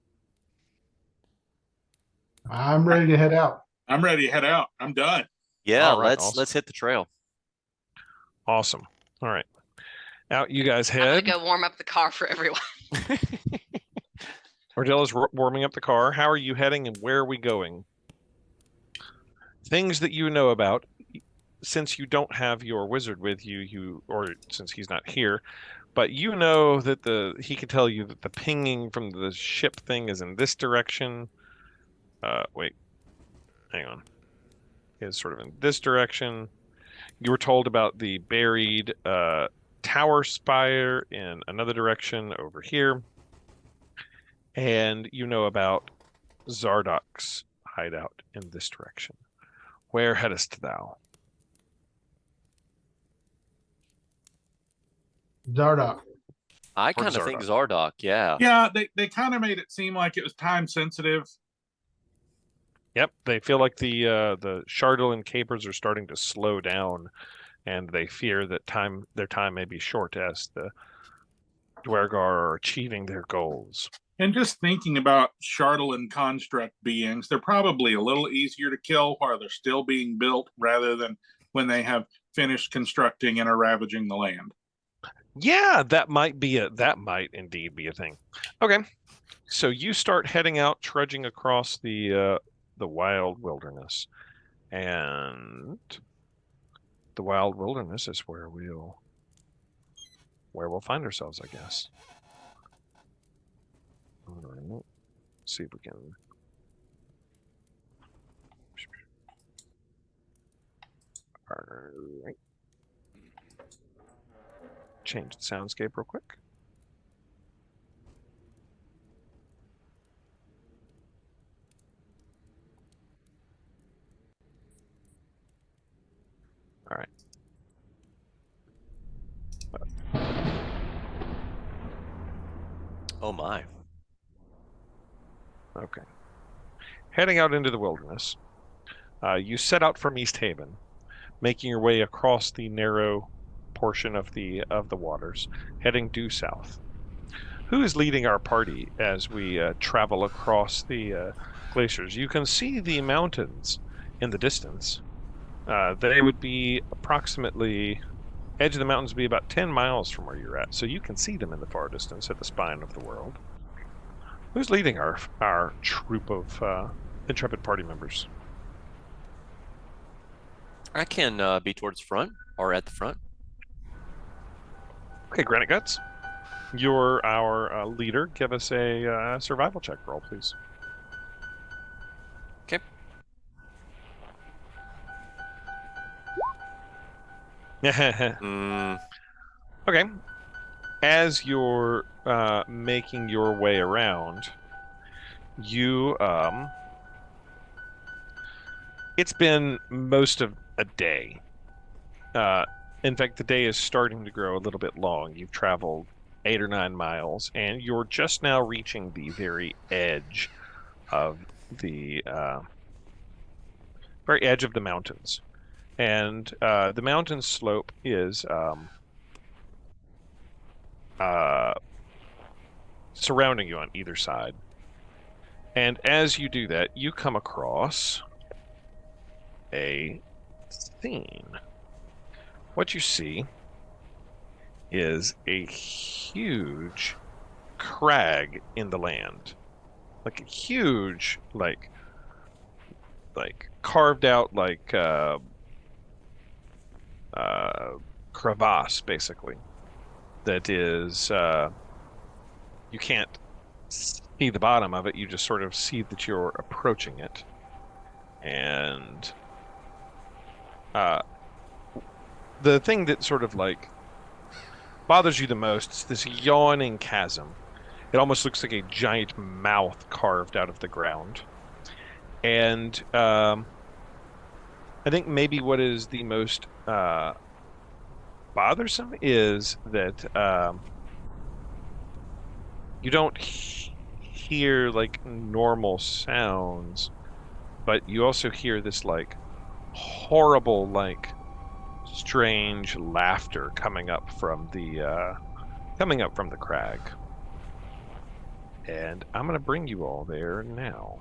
I'm ready to head out. I'm ready to head out. I'm done. Yeah, right, let's hit the trail. Awesome. All right. Out you guys head. I'm gonna go warm up the car for everyone. Ordella's warming up the car. How are you heading and where are we going? Things that you know about, since you don't have your wizard with you, or since he's not here, but you know that he can tell you that the pinging from the ship thing is in this direction. Wait, hang on, is sort of in this direction. You were told about the buried tower spire in another direction over here. And you know about Zardok's hideout in this direction. Where headest thou? Zardok. I kind of think Zardok, yeah. Yeah, they kind of made it seem like it was time sensitive. Yep, they feel like the Shardolin capers are starting to slow down, and they fear that their time may be short as the Dwergar are achieving their goals. And just thinking about Shardolin construct beings, they're probably a little easier to kill while they're still being built rather than when they have finished constructing and are ravaging the land. Yeah, that might indeed be a thing. Okay, so you start heading out, trudging across the wild wilderness, and the wild wilderness is where we'll find ourselves, I guess. All right. See if we can. All right. Change the soundscape real quick. All right. Oh my. Okay. Heading out into the wilderness, you set out from East Haven, making your way across the narrow portion of the waters, heading due south. Who is leading our party as we travel across the glaciers? You can see the mountains in the distance. They would be approximately, edge of the mountains would be about 10 miles from where you're at, so you can see them in the far distance at the spine of the world. Who's leading our troop of intrepid party members? I can be towards the front or at the front. Okay, Granite Guts, you're our leader. Give us a survival check roll, please. Okay. Okay. As you're making your way around, you it's been most of a day. In fact, the day is starting to grow a little bit long. You've traveled 8 or 9 miles, and you're just now reaching the very edge of the mountains. And the mountain slope is surrounding you on either side. And as you do that, you come across a scene. What you see is a huge crag in the land. Like a huge, like carved out, like crevasse, basically. That is, you can't see the bottom of it, you just sort of see that you're approaching it. And the thing that sort of like bothers you the most is this yawning chasm. It almost looks like a giant mouth carved out of the ground. And I think maybe what is the most bothersome is that you don't hear like normal sounds, but you also hear this like horrible, like strange laughter coming up from the crag. And I'm going to bring you all there now.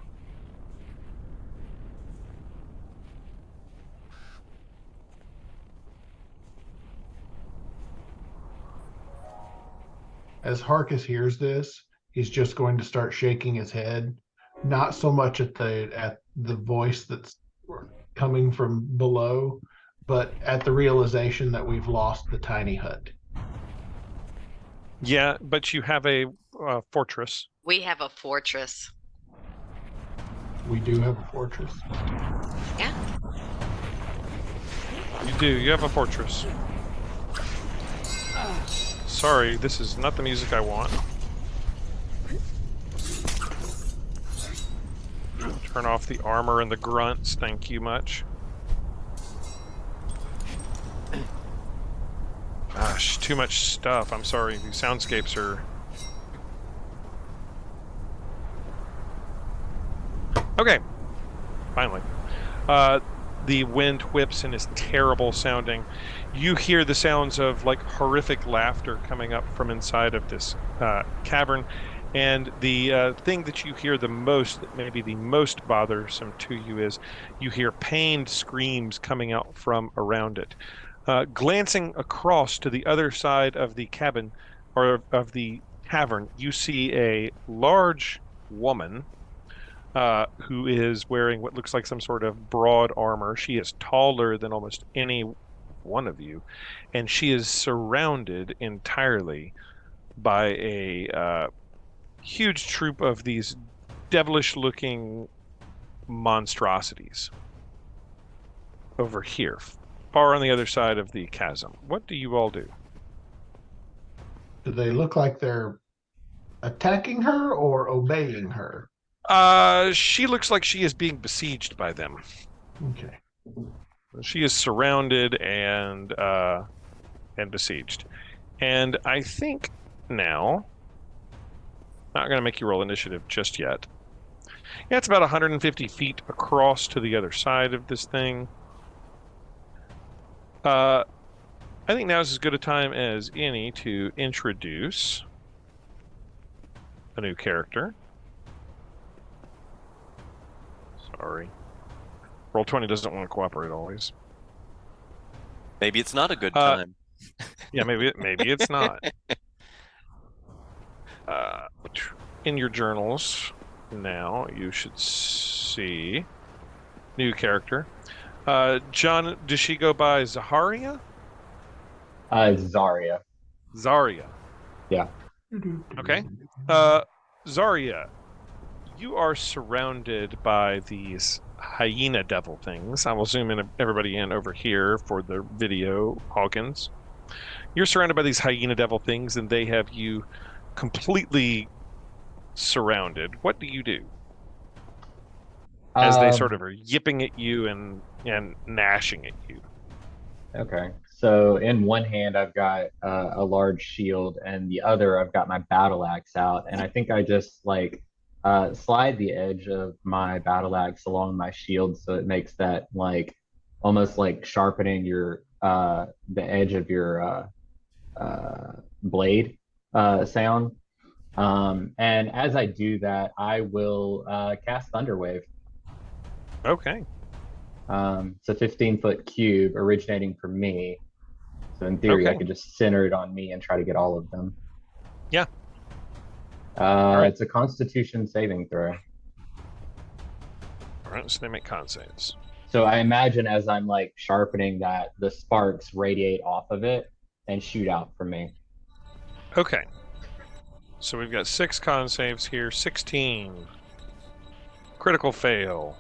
As Harkus hears this, he's just going to start shaking his head, not so much at the voice that's coming from below, but at the realization that we've lost the tiny hut. Yeah, but you have a fortress. We have a fortress. We do have a fortress. Yeah. You do. You have a fortress. Sorry, this is not the music I want. Turn off the armor and the grunts. Thank you much. Gosh, too much stuff. I'm sorry. These soundscapes are... Okay. Finally. The wind whips and is terrible sounding. You hear the sounds of like horrific laughter coming up from inside of this cavern. And the thing that you hear the most, that may be the most bothersome to you, is you hear pained screams coming out from around it. Glancing across to the other side of the cabin, or of the cavern, you see a large woman who is wearing what looks like some sort of broad armor. She is taller than almost any one of you, and she is surrounded entirely by a huge troop of these devilish-looking monstrosities over here, far on the other side of the chasm. What do you all do? Do they look like they're attacking her or obeying her? She looks like she is being besieged by them. Okay. She is surrounded and besieged. And I think now, not going to make you roll initiative just yet. Yeah, it's about 150 feet across to the other side of this thing. I think now is as good a time as any to introduce a new character. Sorry. Roll20 doesn't want to cooperate always. Maybe it's not a good time. Yeah, maybe it's not. In your journals now, you should see new character. John, does she go by Zaharia? Zarya. Zarya. Yeah. Okay. Zarya, you are surrounded by these hyena devil things. I will zoom in everybody in over here for the video, Hawkins. You're surrounded by these hyena devil things, and they have you completely surrounded. What do you do? As they sort of are yipping at you and gnashing at you. Okay. So in one hand, I've got a large shield, and the other, I've got my battle axe out. And I think I just like slide the edge of my battle axe along my shield, so it makes that like almost like sharpening your the edge of your blade sound. And as I do that, I will cast Thunderwave. Okay. It's a 15-foot cube originating from me. So in theory, I could just center it on me and try to get all of them. Yeah. Right. It's a Constitution saving throw. All right, so they make con saves. So I imagine as I'm like sharpening that, the sparks radiate off of it and shoot out from me. Okay. So we've got 6 con saves here. 16. Critical fail.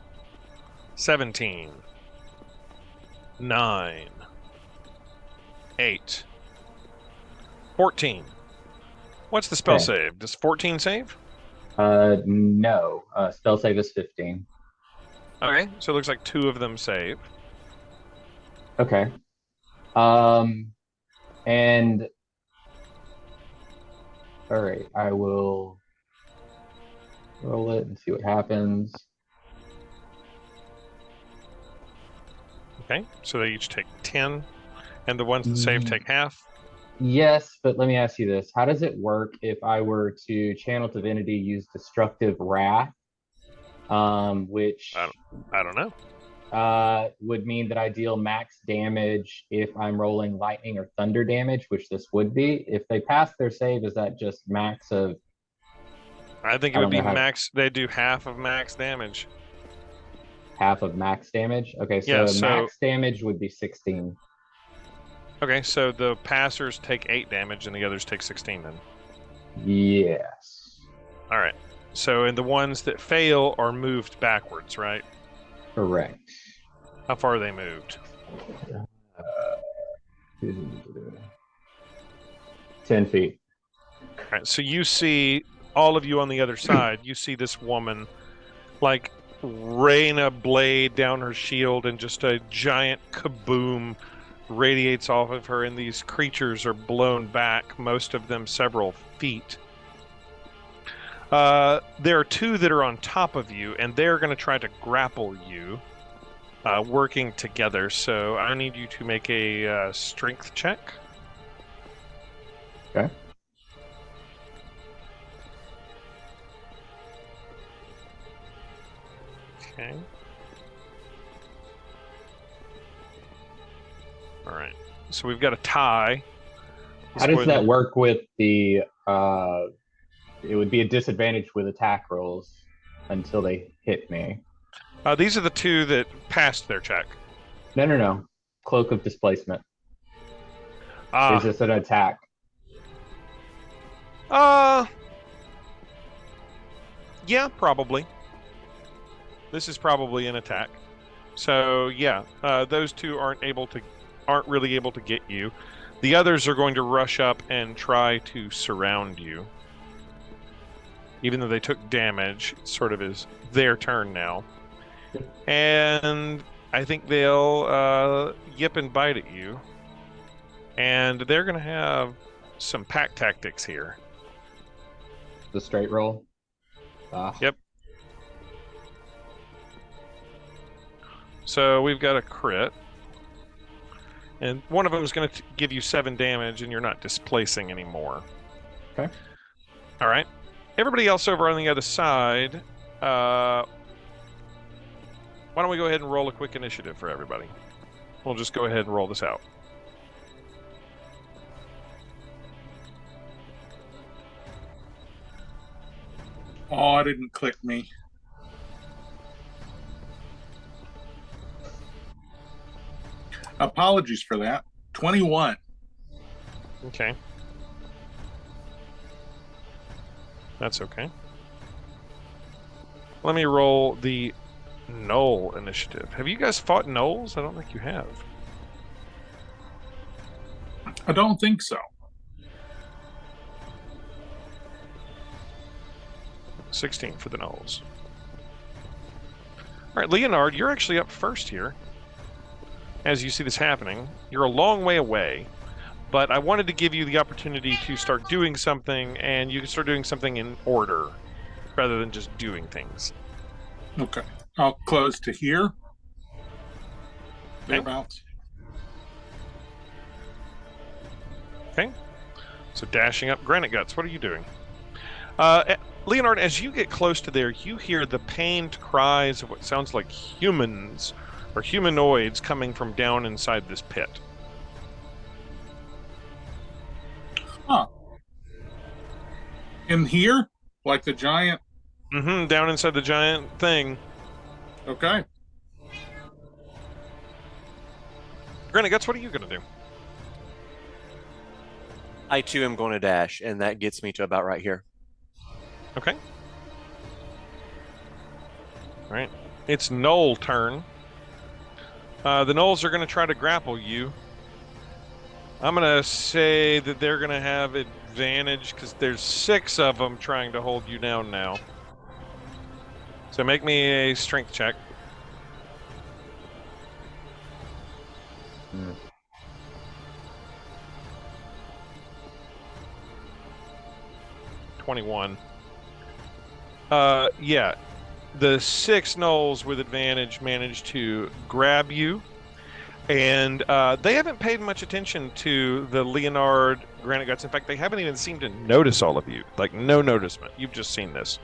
17. 9. 8. 14. What's the spell save? Does 14 save? No. Spell save is 15. Okay, so it looks like 2 of them save. Okay. And all right, I will roll it and see what happens. Okay, so they each take 10, and the ones that save take half. Yes, but let me ask you this. How does it work if I were to channel divinity, use destructive wrath, which I don't know. Would mean that I deal max damage if I'm rolling lightning or thunder damage, which this would be. If they pass their save, is that just max of... I think it would be max. They do half of max damage. Half of max damage? Okay, so, Yeah, max damage would be 16. Okay, so the passers take 8 damage and the others take 16 then. Yes. All right. So, and the ones that fail are moved backwards, right? Correct. How far are they moved? 10 feet. All right, so you see, all of you on the other side, you see this woman, like, rain a blade down her shield, and just a giant kaboom radiates off of her, and these creatures are blown back, most of them several feet. There are two that are on top of you, and they're going to try to grapple you, working together. So I need you to make a strength check. Okay. Okay. All right. So we've got a tie. How does that work with the? It would be a disadvantage with attack rolls until they hit me. These are the two that passed their check. No. Cloak of Displacement. Is this an attack? Yeah, probably. This is probably an attack. So yeah, those two aren't really able to get you. The others are going to rush up and try to surround you. Even though they took damage, it sort of is their turn now. And I think they'll yip and bite at you. And they're going to have some pack tactics here. The straight roll? Yep. So we've got a crit. And one of them is going to give you 7 damage, and you're not displacing anymore. Okay. All right. Everybody else over on the other side, why don't we go ahead and roll a quick initiative for everybody? We'll just go ahead and roll this out. Oh, it didn't click me. Apologies for that. 21. Okay. That's okay. Let me roll the Knoll initiative. Have you guys fought Knolls? I don't think you have. I don't think so. 16 for the Knolls. All right, Leonard, you're actually up first here. As you see this happening, you're a long way away, but I wanted to give you the opportunity to start doing something, and you can start doing something in order rather than just doing things. Okay. I'll close to here. Thereabouts. Okay. So dashing up Granite Guts, what are you doing? Leonard, as you get close to there, you hear the pained cries of what sounds like humans or humanoids coming from down inside this pit. Huh. In here? Like the giant? Mm-hmm, down inside the giant thing. Okay. Granite Guts, what are you going to do? I too am going to dash, and that gets me to about right here. Okay. All right. It's Knoll turn. The Knolls are going to try to grapple you. I'm going to say that they're going to have advantage because there's 6 of them trying to hold you down now. So make me a strength check. Hmm. 21. Yeah. The 6 Knolls with advantage managed to grab you. And they haven't paid much attention to the Leonard Granite Guts. In fact, they haven't even seemed to notice all of you. Like, no noticement. You've just seen this.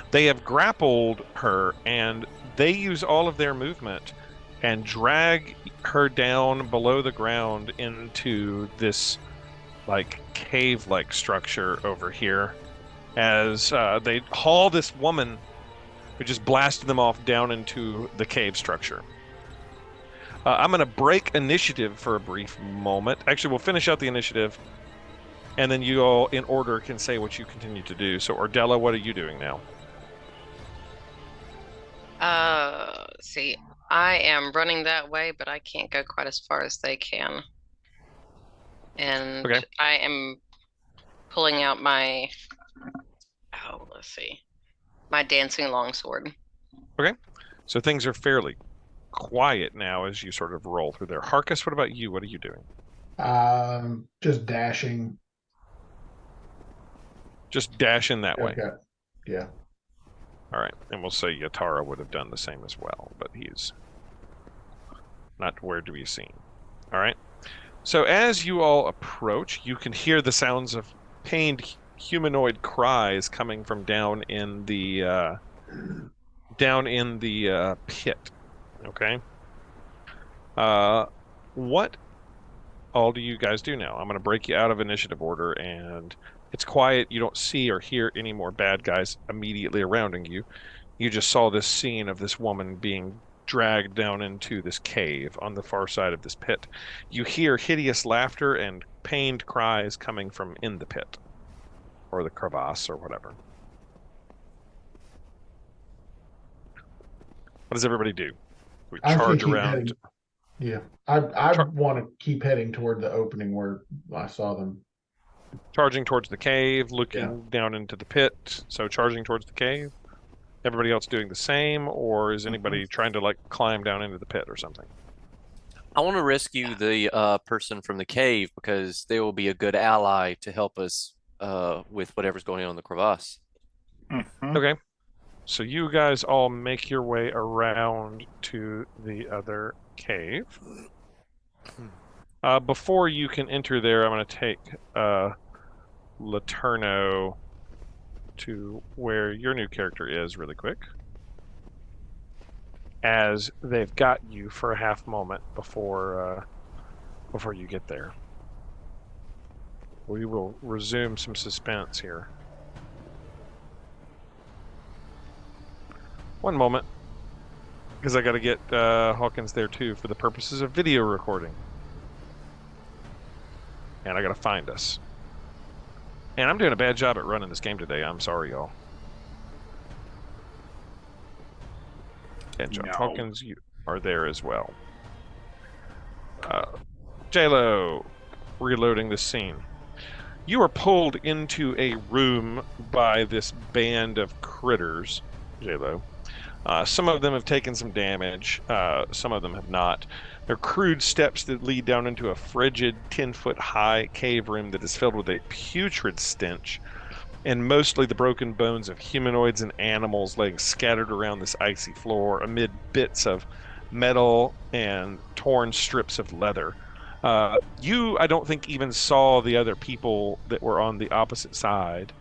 They have grappled her, and they use all of their movement and drag her down below the ground into this, like, cave-like structure over here as they haul this woman who just blasted them off down into the cave structure. I'm going to break initiative for a brief moment. Actually, we'll finish out the initiative, and then you all, in order, can say what you continue to do. So, Ordella, what are you doing now? See, I am running that way, but I can't go quite as far as they can. And Okay. I am pulling out my, let's see, my dancing longsword. Okay. So things are fairly quiet now as you sort of roll through there. Harkus, what about you? What are you doing? Just dashing. Just dash in that way. Okay. Yeah. All right. And we'll say Yatara would have done the same as well, but he's not where to be seen. All right. So as you all approach, you can hear the sounds of pained humanoid cries coming from down in the pit. Okay. What all do you guys do now? I'm going to break you out of initiative order, and it's quiet. You don't see or hear any more bad guys immediately surrounding you. You just saw this scene of this woman being dragged down into this cave on the far side of this pit. You hear hideous laughter and pained cries coming from in the pit, or the crevasse, or whatever. What does everybody do? We I charge think keep around. heading. Yeah, I want to keep heading toward the opening where I saw them. Charging towards the cave, looking down into the pit. So charging towards the cave. Everybody else doing the same, or is anybody trying to like climb down into the pit or something? I want to rescue the person from the cave because they will be a good ally to help us with whatever's going on in the crevasse. Okay. So you guys all make your way around to the other cave. Before you can enter there, I'm going to take Laterno to where your new character is really quick, as they've got you for a half moment before you get there. We will resume some suspense here. One moment, because I got to get Hawkins there too for the purposes of video recording. And I got to find us. And I'm doing a bad job at running this game today. I'm sorry, y'all. And John Hawkins, you are there as well. J-Lo, reloading this scene. You are pulled into a room by this band of critters, J-Lo. Some of them have taken some damage. Some of them have not. They're crude steps that lead down into a frigid 10-foot-high cave room that is filled with a putrid stench, and mostly the broken bones of humanoids and animals laying scattered around this icy floor amid bits of metal and torn strips of leather. You, I don't think, even saw the other people that were on the opposite side.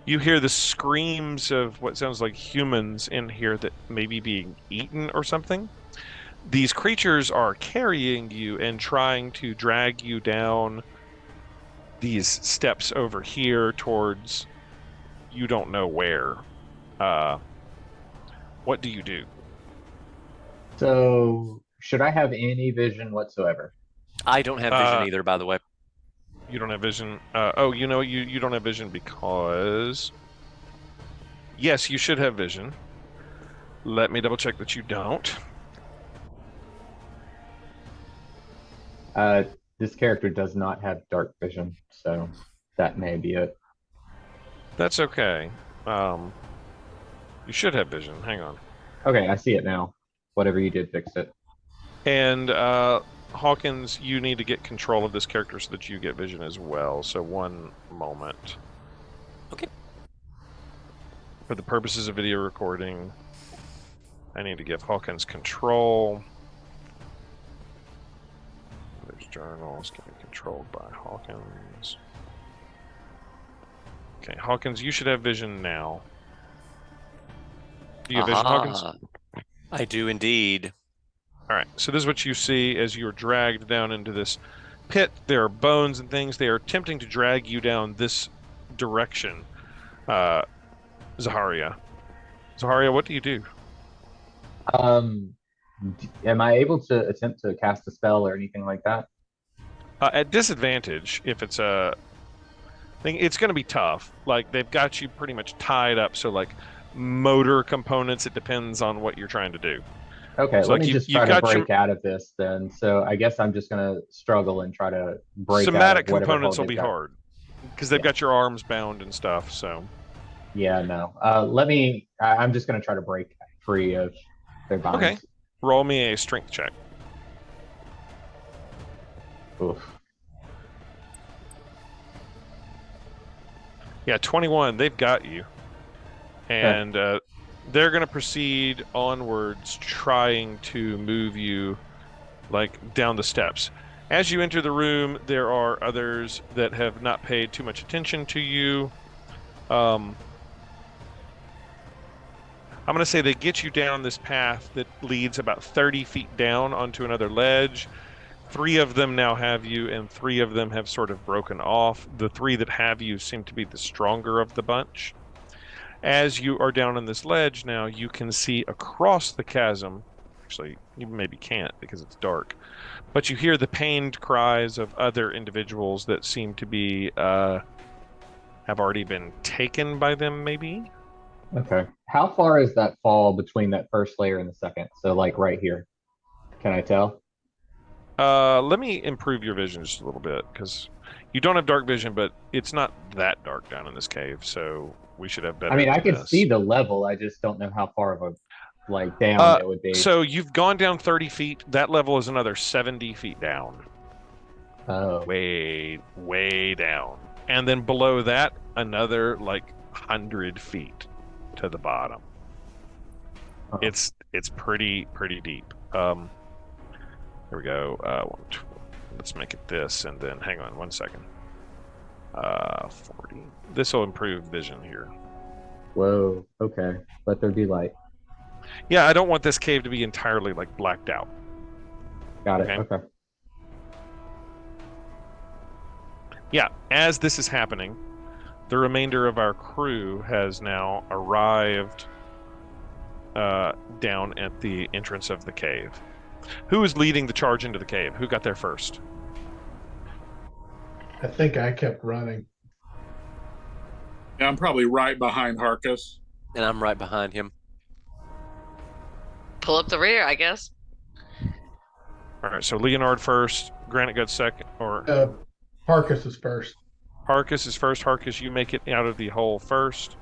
You hear the screams of what sounds like humans in here that may be being eaten or something. These creatures are carrying you and trying to drag you down these steps over here towards you don't know where. What do you do? So, should I have any vision whatsoever? I don't have vision either, by the way. You don't have vision. Oh, you know, you don't have vision because... Yes, you should have vision. Let me double check that you don't. This character does not have dark vision, so that may be it. That's okay. You should have vision. Hang on. Okay, I see it now. Whatever you did, fix it. And Hawkins, you need to get control of this character so that you get vision as well. So one moment. Okay. For the purposes of video recording, I need to give Hawkins control. There's journals can be controlled by Hawkins. Okay, Hawkins, you should have vision now. Do you have vision, Hawkins? I do indeed. All right, so this is what you see as you're dragged down into this pit. There are bones and things. They are attempting to drag you down this direction. Zaharia, what do you do? Am I able to attempt to cast a spell or anything like that? At disadvantage, if it's a thing, it's going to be tough. Like, they've got you pretty much tied up, so like motor components. It depends on what you're trying to do. Okay, So, let like, me just you've try to got your break out of this then. So I guess I'm just gonna struggle and try to break out somatic of whatever components hold will they've be got. hard because they've Yeah. got your arms bound and stuff. So Yeah, no. I'm just gonna try to break free of their binds. okay, roll me a strength check. Oof. Yeah, 21. They've got you, and they're going to proceed onwards, trying to move you like down the steps. As you enter the room, there are others that have not paid too much attention to you. I'm going to say they get you down this path that leads about 30 feet down onto another ledge. 3 of them now have you, and 3 of them have sort of broken off. The 3 that have you seem to be the stronger of the bunch. As you are down on this ledge now, you can see across the chasm. Actually, you maybe can't because it's dark. But you hear the pained cries of other individuals that seem to be have already been taken by them, maybe? Okay. How far is that fall between that first layer and the second? So like right here. Can I tell? Let me improve your vision just a little bit, because you don't have dark vision, but it's not that dark down in this cave, so we should have better I mean, I than can this. see the level. I just don't know how far of a like down it would be. So you've gone down 30 feet. That level is another 70 feet down. Oh. Way down. And then below that, another like 100 feet to the bottom. Oh. It's pretty deep. Here we go. Let's make it this, and then hang on 1 second. 40. This will improve vision here. Whoa. Okay. Let there be light. Yeah, I don't want this cave to be entirely like blacked out. Got it. Okay. Okay. Yeah, as this is happening, the remainder of our crew has now arrived down at the entrance of the cave. Who is leading the charge into the cave? Who got there first? I think I kept running. Yeah, I'm probably right behind Harkus. And I'm right behind him. Pull up the rear, I guess. All right, so Leonard first, Granite got second, or Harkus is first. Harkus is first. Harkus, you make it out of the hole first,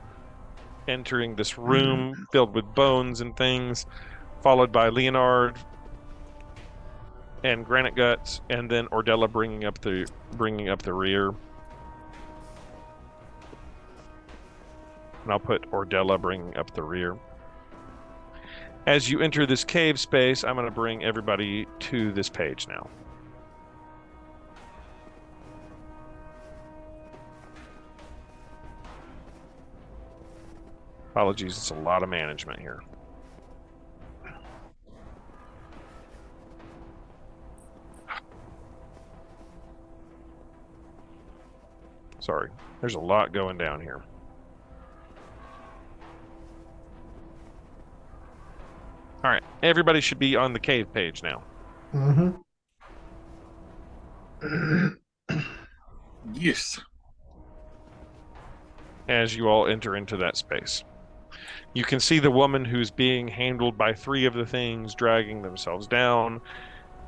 entering this room filled with bones and things, followed by Leonard and Granite Guts, and then Ordella bringing up the rear. And I'll put Ordella bringing up the rear. As you enter this cave space, I'm going to bring everybody to this page now. Apologies, it's a lot of management here. Sorry, there's a lot going down here. All right, everybody should be on the cave page now. Mm-hmm. Yes. As you all enter into that space, you can see the woman who's being handled by 3 of the things dragging themselves down,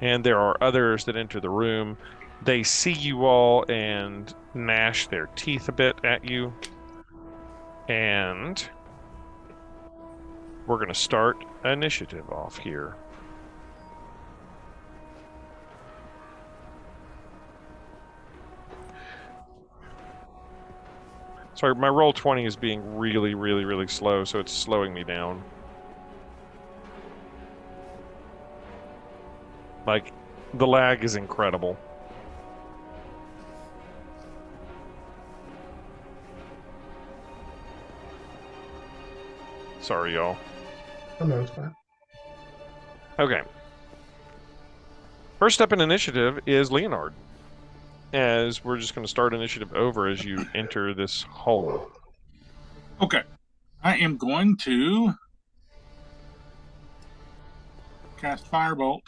and there are others that enter the room. They see you all and gnash their teeth a bit at you, and we're going to start initiative off here. Sorry, my roll 20 is being really slow, so it's slowing me down. Like, the lag is incredible. Sorry, y'all. Oh, no, it's fine. Okay. First up in initiative is Leonard, as we're just going to start initiative over as you enter this hole. Okay. I am going to cast Firebolt.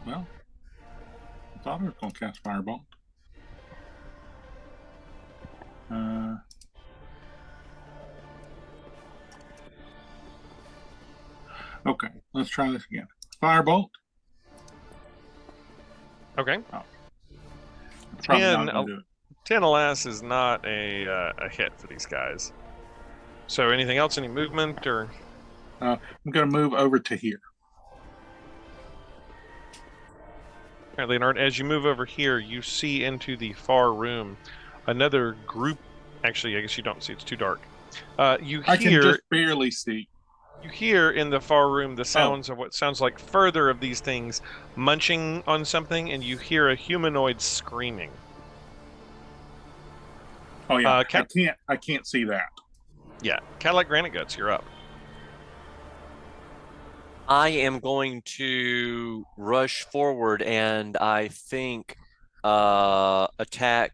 Well, I thought I was going to cast Firebolt. Okay, let's try this again. Firebolt. Okay. Oh. Probably 10, not gonna do it. 10, alas, is not a hit for these guys. So anything else? Any movement or? I'm going to move over to here. All right, Leonard, as you move over here, you see into the far room another group. Actually, I guess you don't see. It's too dark. I can just barely see. You hear in the far room the sounds of what sounds like further of these things munching on something, and you hear a humanoid screaming. Oh yeah, I can't see that. Yeah, Cadillac Granite Guts, you're up. I am going to rush forward and I think attack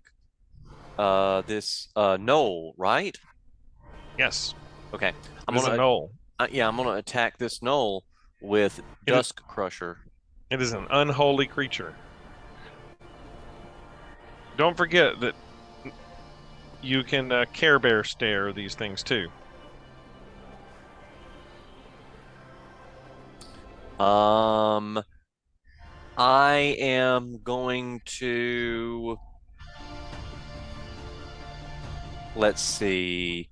this knoll, right? Yes. Okay. I'm a knoll. I'm gonna attack this knoll with Dusk Crusher. It is an unholy creature. Don't forget that you can Care Bear stare these things too. I am going to, let's see.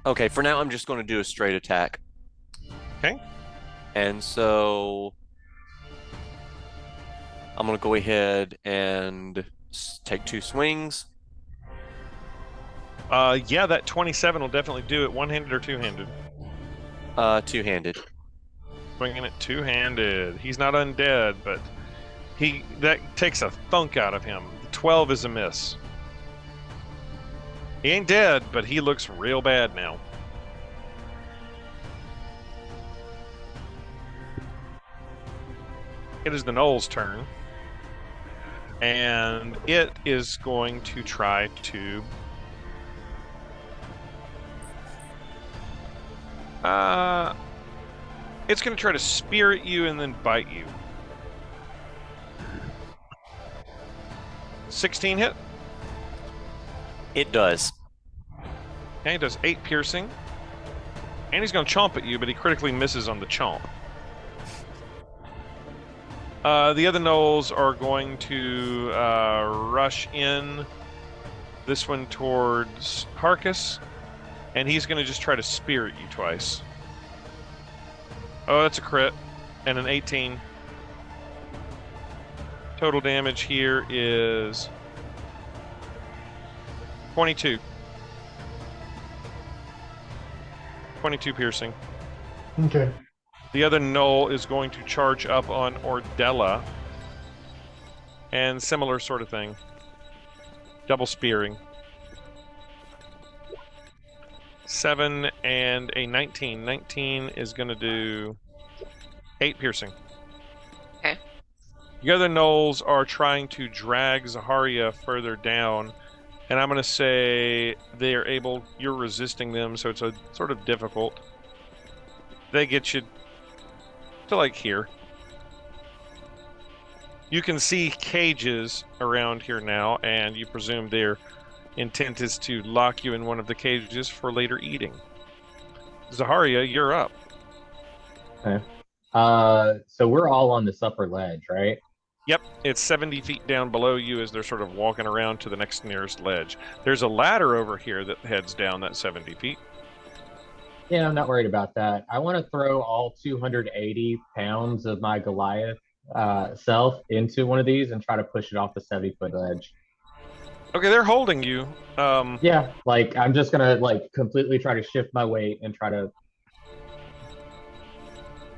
Okay, for now I'm just going to do a straight attack. Okay. And so I'm going to go ahead and take 2 swings. Yeah, that 27 will definitely do it. One-handed or two-handed? Two-handed. Swinging it two-handed. He's not undead, but that takes a thunk out of him. The 12 is a miss. He ain't dead, but he looks real bad now. It is the Knoll's turn. And it is going to try to... it's going to try to spear at you and then bite you. 16 hit? It does. Okay, he does 8 piercing. And he's going to chomp at you, but he critically misses on the chomp. The other gnolls are going to rush in. This one towards Harkus. And he's going to just try to spear at you twice. Oh, that's a crit. And an 18. Total damage here is 22. 22 piercing. Okay. The other gnoll is going to charge up on Ordella. And similar sort of thing. Double spearing. 7 and a 19. 19 is going to do 8 piercing. Okay. The other gnolls are trying to drag Zaharia further down. And I'm going to say they are able... You're resisting them, so it's a sort of difficult. They get you to, like, here. You can see cages around here now, and you presume their intent is to lock you in one of the cages for later eating. Zaharia, you're up. Okay. So we're all on this upper ledge, right? Yep, it's 70 feet down below you as they're sort of walking around to the next nearest ledge. There's a ladder over here that heads down that 70 feet. Yeah, I'm not worried about that. I want to throw all 280 pounds of my Goliath self into one of these and try to push it off the 70-foot ledge. Okay, they're holding you. Yeah, like I'm just gonna like completely try to shift my weight and try to.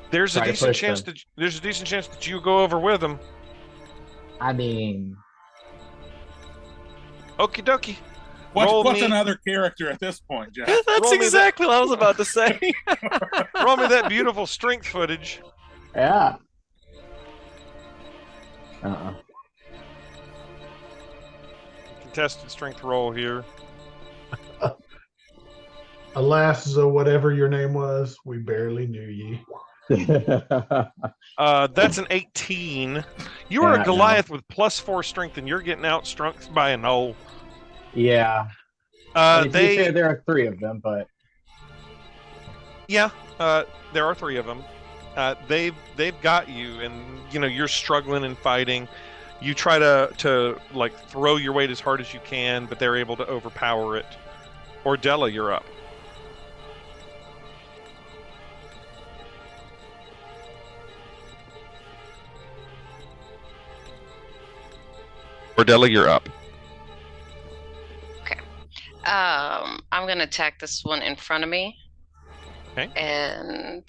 There's a decent chance that you go over with them. I mean, okie dokie. What's another character at this point, Jack? That's exactly what I was about to say. Roll me that beautiful strength footage. Yeah. Contested strength roll here. Alas, so whatever your name was, we barely knew ye. That's an 18. You are a Goliath with +4 strength, and you're getting outstrength by a gnoll. Yeah. There are 3 of them, but Yeah, there are 3 of them. They've got you, and you're struggling and fighting. You try to like throw your weight as hard as you can, but they're able to overpower it. Ordella, you're up. Ordella, you're up. I'm gonna attack this one in front of me. Okay. And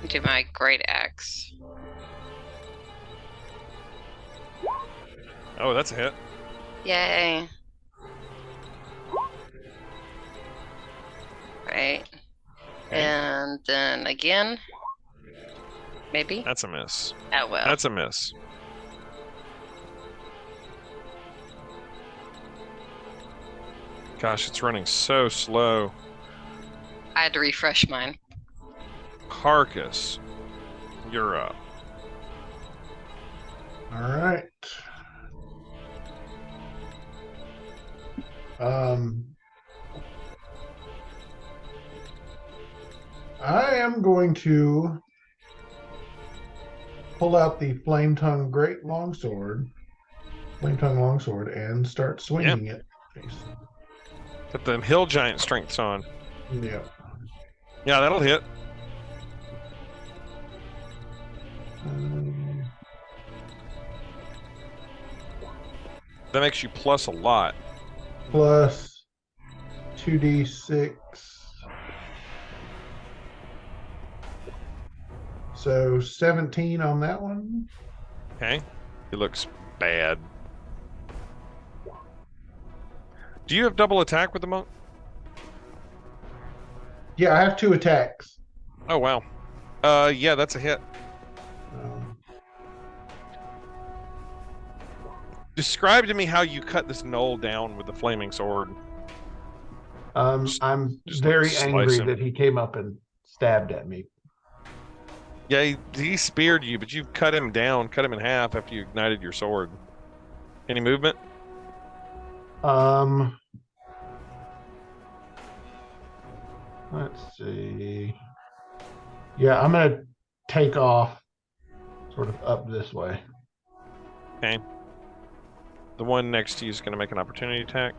do my great axe. Oh, that's a hit. Yay. Right. Okay. And then again. Maybe. That's a miss. Oh well. That's a miss. Gosh, it's running so slow. I had to refresh mine. Carcass, you're up. All right. I am going to pull out the flame tongue longsword, and start swinging it. Put the hill giant strengths on. Yeah. Yeah, that'll hit. That makes you plus a lot. Plus 2d6. So 17 on that one. Okay. It looks bad. Do you have double attack with the monk? Yeah, I have 2 attacks. Oh, wow. Yeah, that's a hit. Describe to me how you cut this gnoll down with the flaming sword. I'm just very slice angry him. that he came up and stabbed at me. Yeah, he speared you, but you cut him down, cut him in half after you ignited your sword. Any movement? Let's see. Yeah, I'm gonna take off sort of up this way. Okay. The one next to you is going to make an opportunity attack.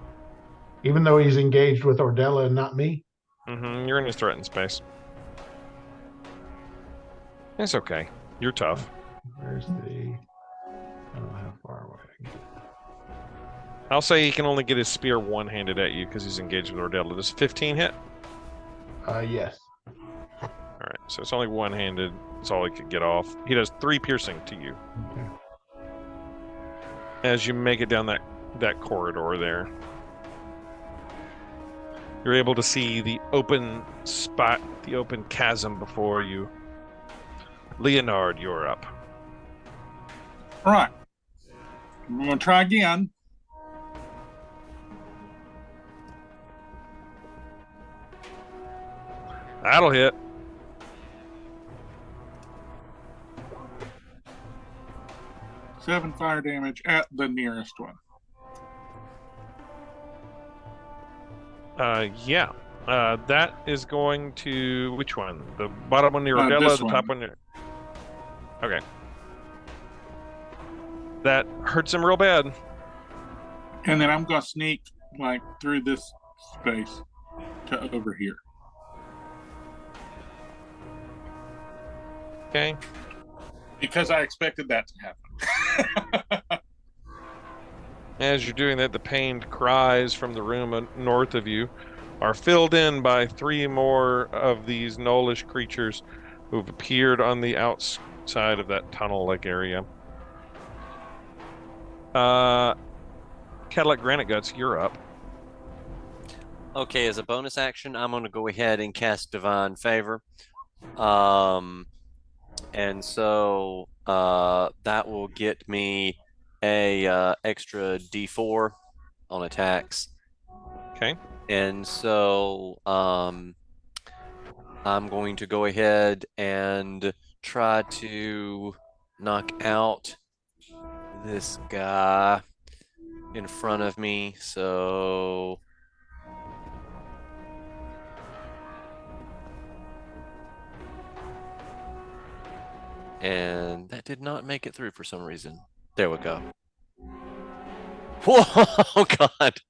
Even though he's engaged with Ordella and not me. Mm-hmm. You're in his threatened space. It's okay. You're tough. Where's the... I don't know how far away I can get. I'll say he can only get his spear one-handed at you because he's engaged with Ordella. Does 15 hit? Yes. All right. So it's only one-handed. That's all he could get off. He does 3 piercing to you. Okay. As you make it down that corridor there. You're able to see the open spot, the open chasm before you. Leonard, you're up. All right. I'm going to try again. That'll hit. Seven fire damage at the nearest one. Yeah. That is going to which one? The bottom one near Ordella, the top one near. Okay. That hurts him real bad. And then I'm going to sneak like through this space to over here. Okay. Because I expected that to happen. As you're doing that, the pained cries from the room north of you are filled in by 3 more of these gnollish creatures who've appeared on the outside of that tunnel-like area. Cadillac Granite Guts, you're up. Okay, as a bonus action, I'm going to go ahead and cast Divine Favor. And so that will get me a extra D4 on attacks. Okay. And so I'm going to go ahead and try to knock out this guy in front of me. So And that did not make it through for some reason. There we go. Whoa, God.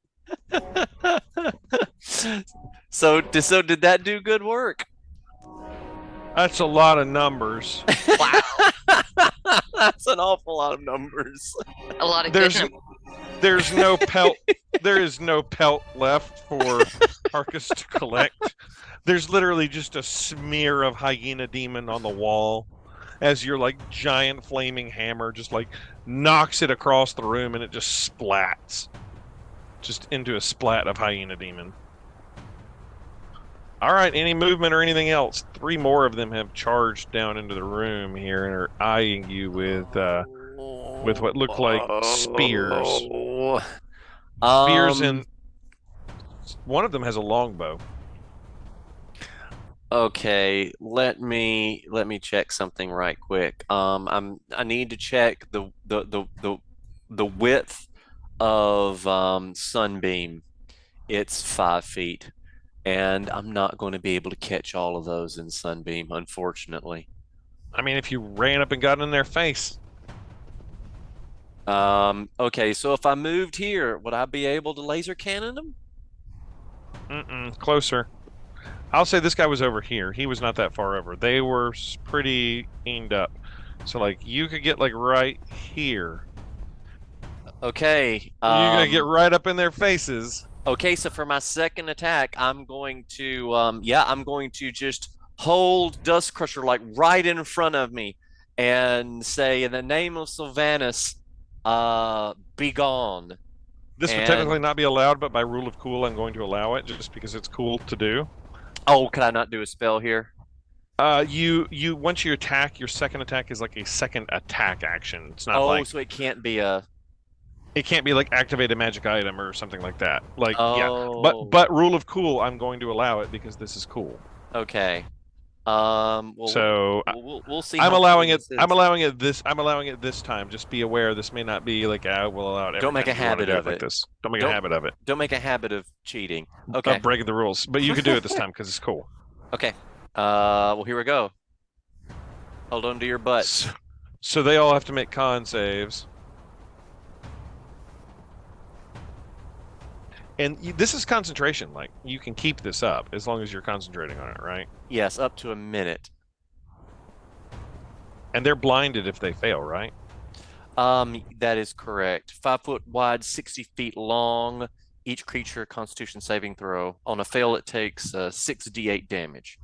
So did that do good work? That's a lot of numbers. Wow. That's an awful lot of numbers. A lot of There's good there's no pelt. There is no pelt left for Arcus to collect. There's literally just a smear of hyena demon on the wall as your like giant flaming hammer just like knocks it across the room and it just splats just into a splat of hyena demon. All right, any movement or anything else? 3 more of them have charged down into the room here and are eyeing you with what look like spears. Spears, and one of them has a longbow. Okay, let me check something right quick. I need to check the width of Sunbeam. It's 5 feet, and I'm not going to be able to catch all of those in Sunbeam, unfortunately. I mean, if you ran up and got in their face. Okay, so if I moved here, would I be able to laser cannon them? Closer. I'll say this guy was over here. He was not that far over. They were pretty aimed up. So, like, you could get, like, right here. Okay. You're going to get right up in their faces. Okay, so for my second attack, I'm going to, just hold Dust Crusher, like, right in front of me and say, in the name of Sylvanas, be gone. This would technically not be allowed, but by rule of cool, I'm going to allow it just because it's cool to do. Oh, can I not do a spell here? You once you attack, your second attack is like a second attack action. It's not like so it can't be a. It can't be like activate a magic item or something like that. Like Oh. yeah, but rule of cool, I'm going to allow it because this is cool. Okay. Well, so we'll see. I'm how allowing cool it. this is. I'm allowing it this. I'm allowing it this time. Just be aware. This may not be like we'll allow it. Every Don't make time a you wanna habit do of like it. this. Don't make a habit of it. Don't make a habit of cheating. Okay. Of breaking the rules. But you can do it this time because it's cool. Okay. Well, here we go. Hold on to your butt. So they all have to make con saves. And this is concentration. Like, you can keep this up as long as you're concentrating on it, right? Yes, up to a minute. And they're blinded if they fail, right? That is correct. 5 foot wide, 60 feet long. Each creature Constitution saving throw. On a fail, it takes 6d8 damage.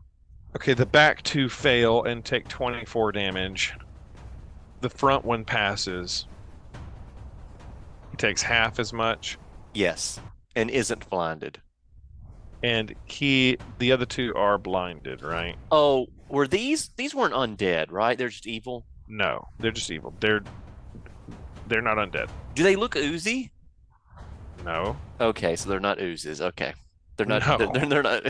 Okay, the back 2 fail and take 24 damage. The front one passes. He takes half as much. Yes, and isn't blinded. And the other 2 are blinded, right? Oh, were these weren't undead, right? They're just evil? No, they're just evil. They're not undead. Do they look oozy? No. Okay, so they're not oozes. Okay. They're not No. they're not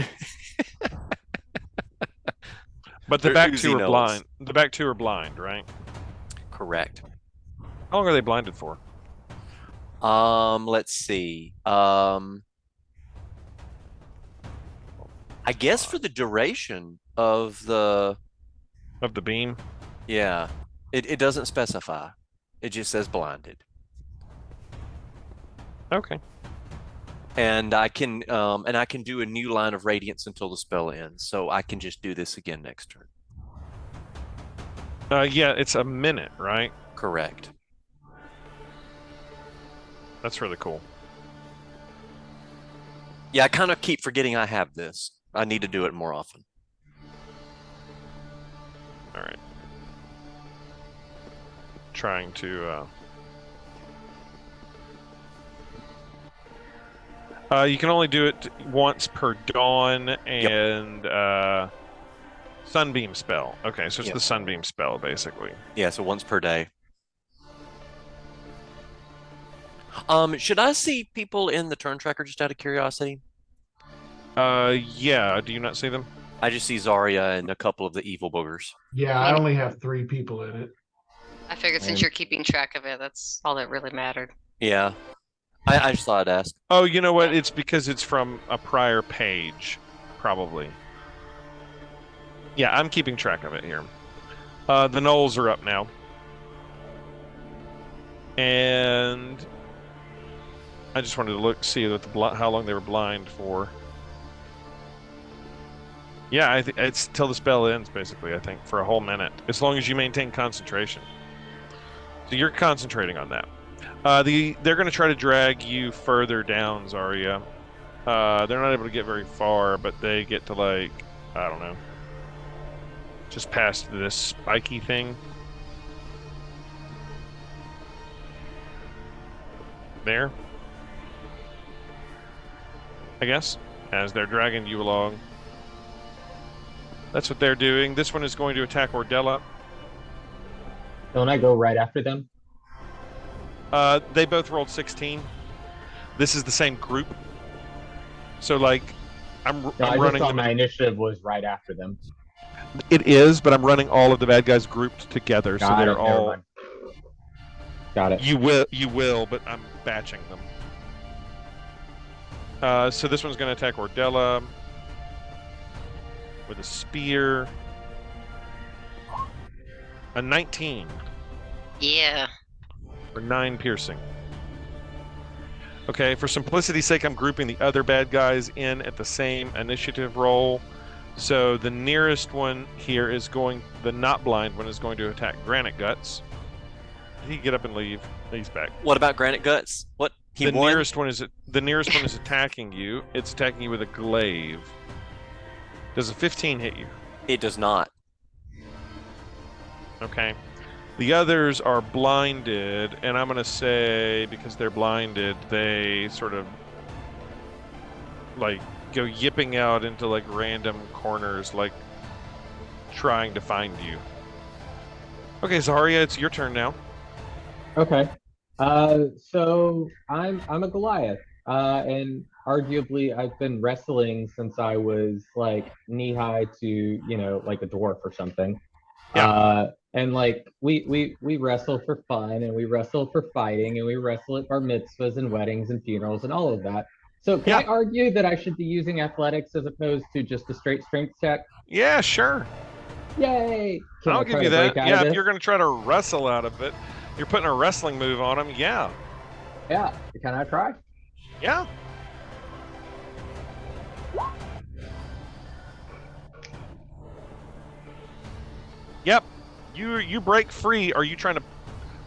But the They're back oozy 2 are nose. blind. The back 2 are blind, right? correct. How long are they blinded for? Let's see. I guess for the duration of the beam? yeah. It doesn't specify. It just says blinded. Okay. And I can do a new line of radiance until the spell ends. So I can just do this again next turn. Yeah, it's a minute, right? Correct. That's really cool. Yeah, I kind of keep forgetting I have this. I need to do it more often. All right. Trying to you can only do it once per dawn and sunbeam spell. Okay, so it's Yep. the sunbeam spell basically. Yeah, so once per day. Should I see people in the turn tracker just out of curiosity? Yeah, do you not see them? I just see Zarya and a couple of the evil boogers. Yeah, I only have 3 people in it. I figured since you're keeping track of it, that's all that really mattered. Yeah. I just thought I'd ask. Oh, you know what? It's because it's from a prior page, probably. Yeah, I'm keeping track of it here. The gnolls are up now. And I just wanted to see what how long they were blind for. Yeah, it's till the spell ends, basically, I think, for a whole minute. As long as you maintain concentration. So you're concentrating on that. They're going to try to drag you further down, Zarya. They're not able to get very far, but they get to, like, I don't know, just past this spiky thing. There. I guess, as they're dragging you along. That's what they're doing. This one is going to attack Ordella. Don't I go right after them? They both rolled 16. This is the same group. So, like, I'm I running just thought them. my initiative was right after them. It is, but I'm running all of the bad guys grouped together, so they're Never all. mind. Got it. You will, but I'm batching them. So this one's going to attack Ordella with a spear. A 19 Yeah. for 9 piercing. Okay, for simplicity's sake, I'm grouping the other bad guys in at the same initiative roll. So the nearest one here is the not blind one is going to attack Granite Guts. He can get up and leave. He's back. What about Granite Guts? What? The nearest one is attacking you. It's attacking you with a glaive. Does a 15 hit you? It does not. Okay. The others are blinded, and I'm going to say, because they're blinded, they sort of, like, go yipping out into, like, random corners, like, trying to find you. Okay, Zarya, it's your turn now. Okay. So I'm a Goliath, and arguably I've been wrestling since I was like knee high to like a dwarf or something. Yeah. And like we wrestle for fun, and we wrestle for fighting, and we wrestle at bar mitzvahs and weddings and funerals and all of that. So can I argue that I should be using athletics as opposed to just a straight strength check? Yeah, sure. Yay! I'll give you that. Yeah, if you're going to try to wrestle out of it, you're putting a wrestling move on him. Yeah. Yeah. Can I try? Yeah. Yep. You break free. Are you trying to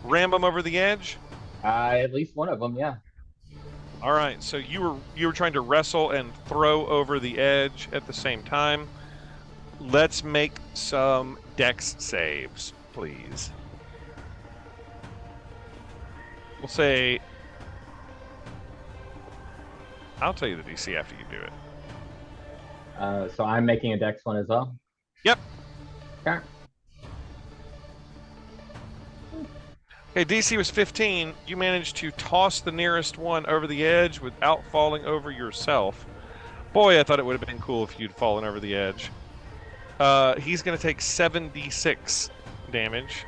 ram them over the edge? At least one of them, yeah. All right. So you were trying to wrestle and throw over the edge at the same time. Let's make some dex saves, please. We'll say, I'll tell you the DC after you do it. So I'm making a dex one as well? Yep. Okay. Okay, DC was 15. You managed to toss the nearest one over the edge without falling over yourself. Boy, I thought it would have been cool if you'd fallen over the edge. He's going to take 7d6 damage.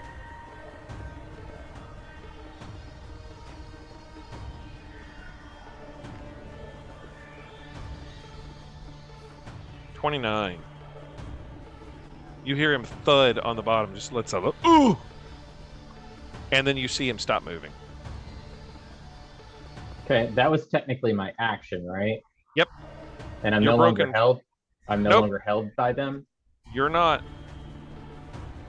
$29. You hear him thud on the bottom, just lets out a ooh, and then you see him stop moving. Okay, that was technically my action, right? Yep. And I'm You're no broken. longer held. I'm no longer held by them. You're not.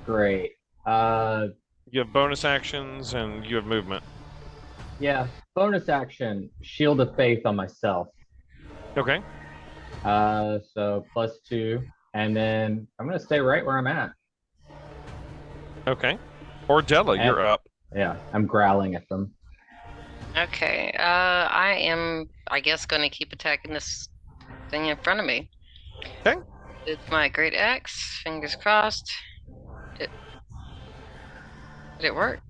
Great. You have bonus actions and you have movement. Yeah. Bonus action: Shield of Faith on myself. Okay. So +2, and then I'm gonna stay right where I'm at. Okay. Ordella, you're up. Yeah, I'm growling at them. Okay. I am, I guess, going to keep attacking this thing in front of me. Okay. With my great axe. Fingers crossed. Did it work?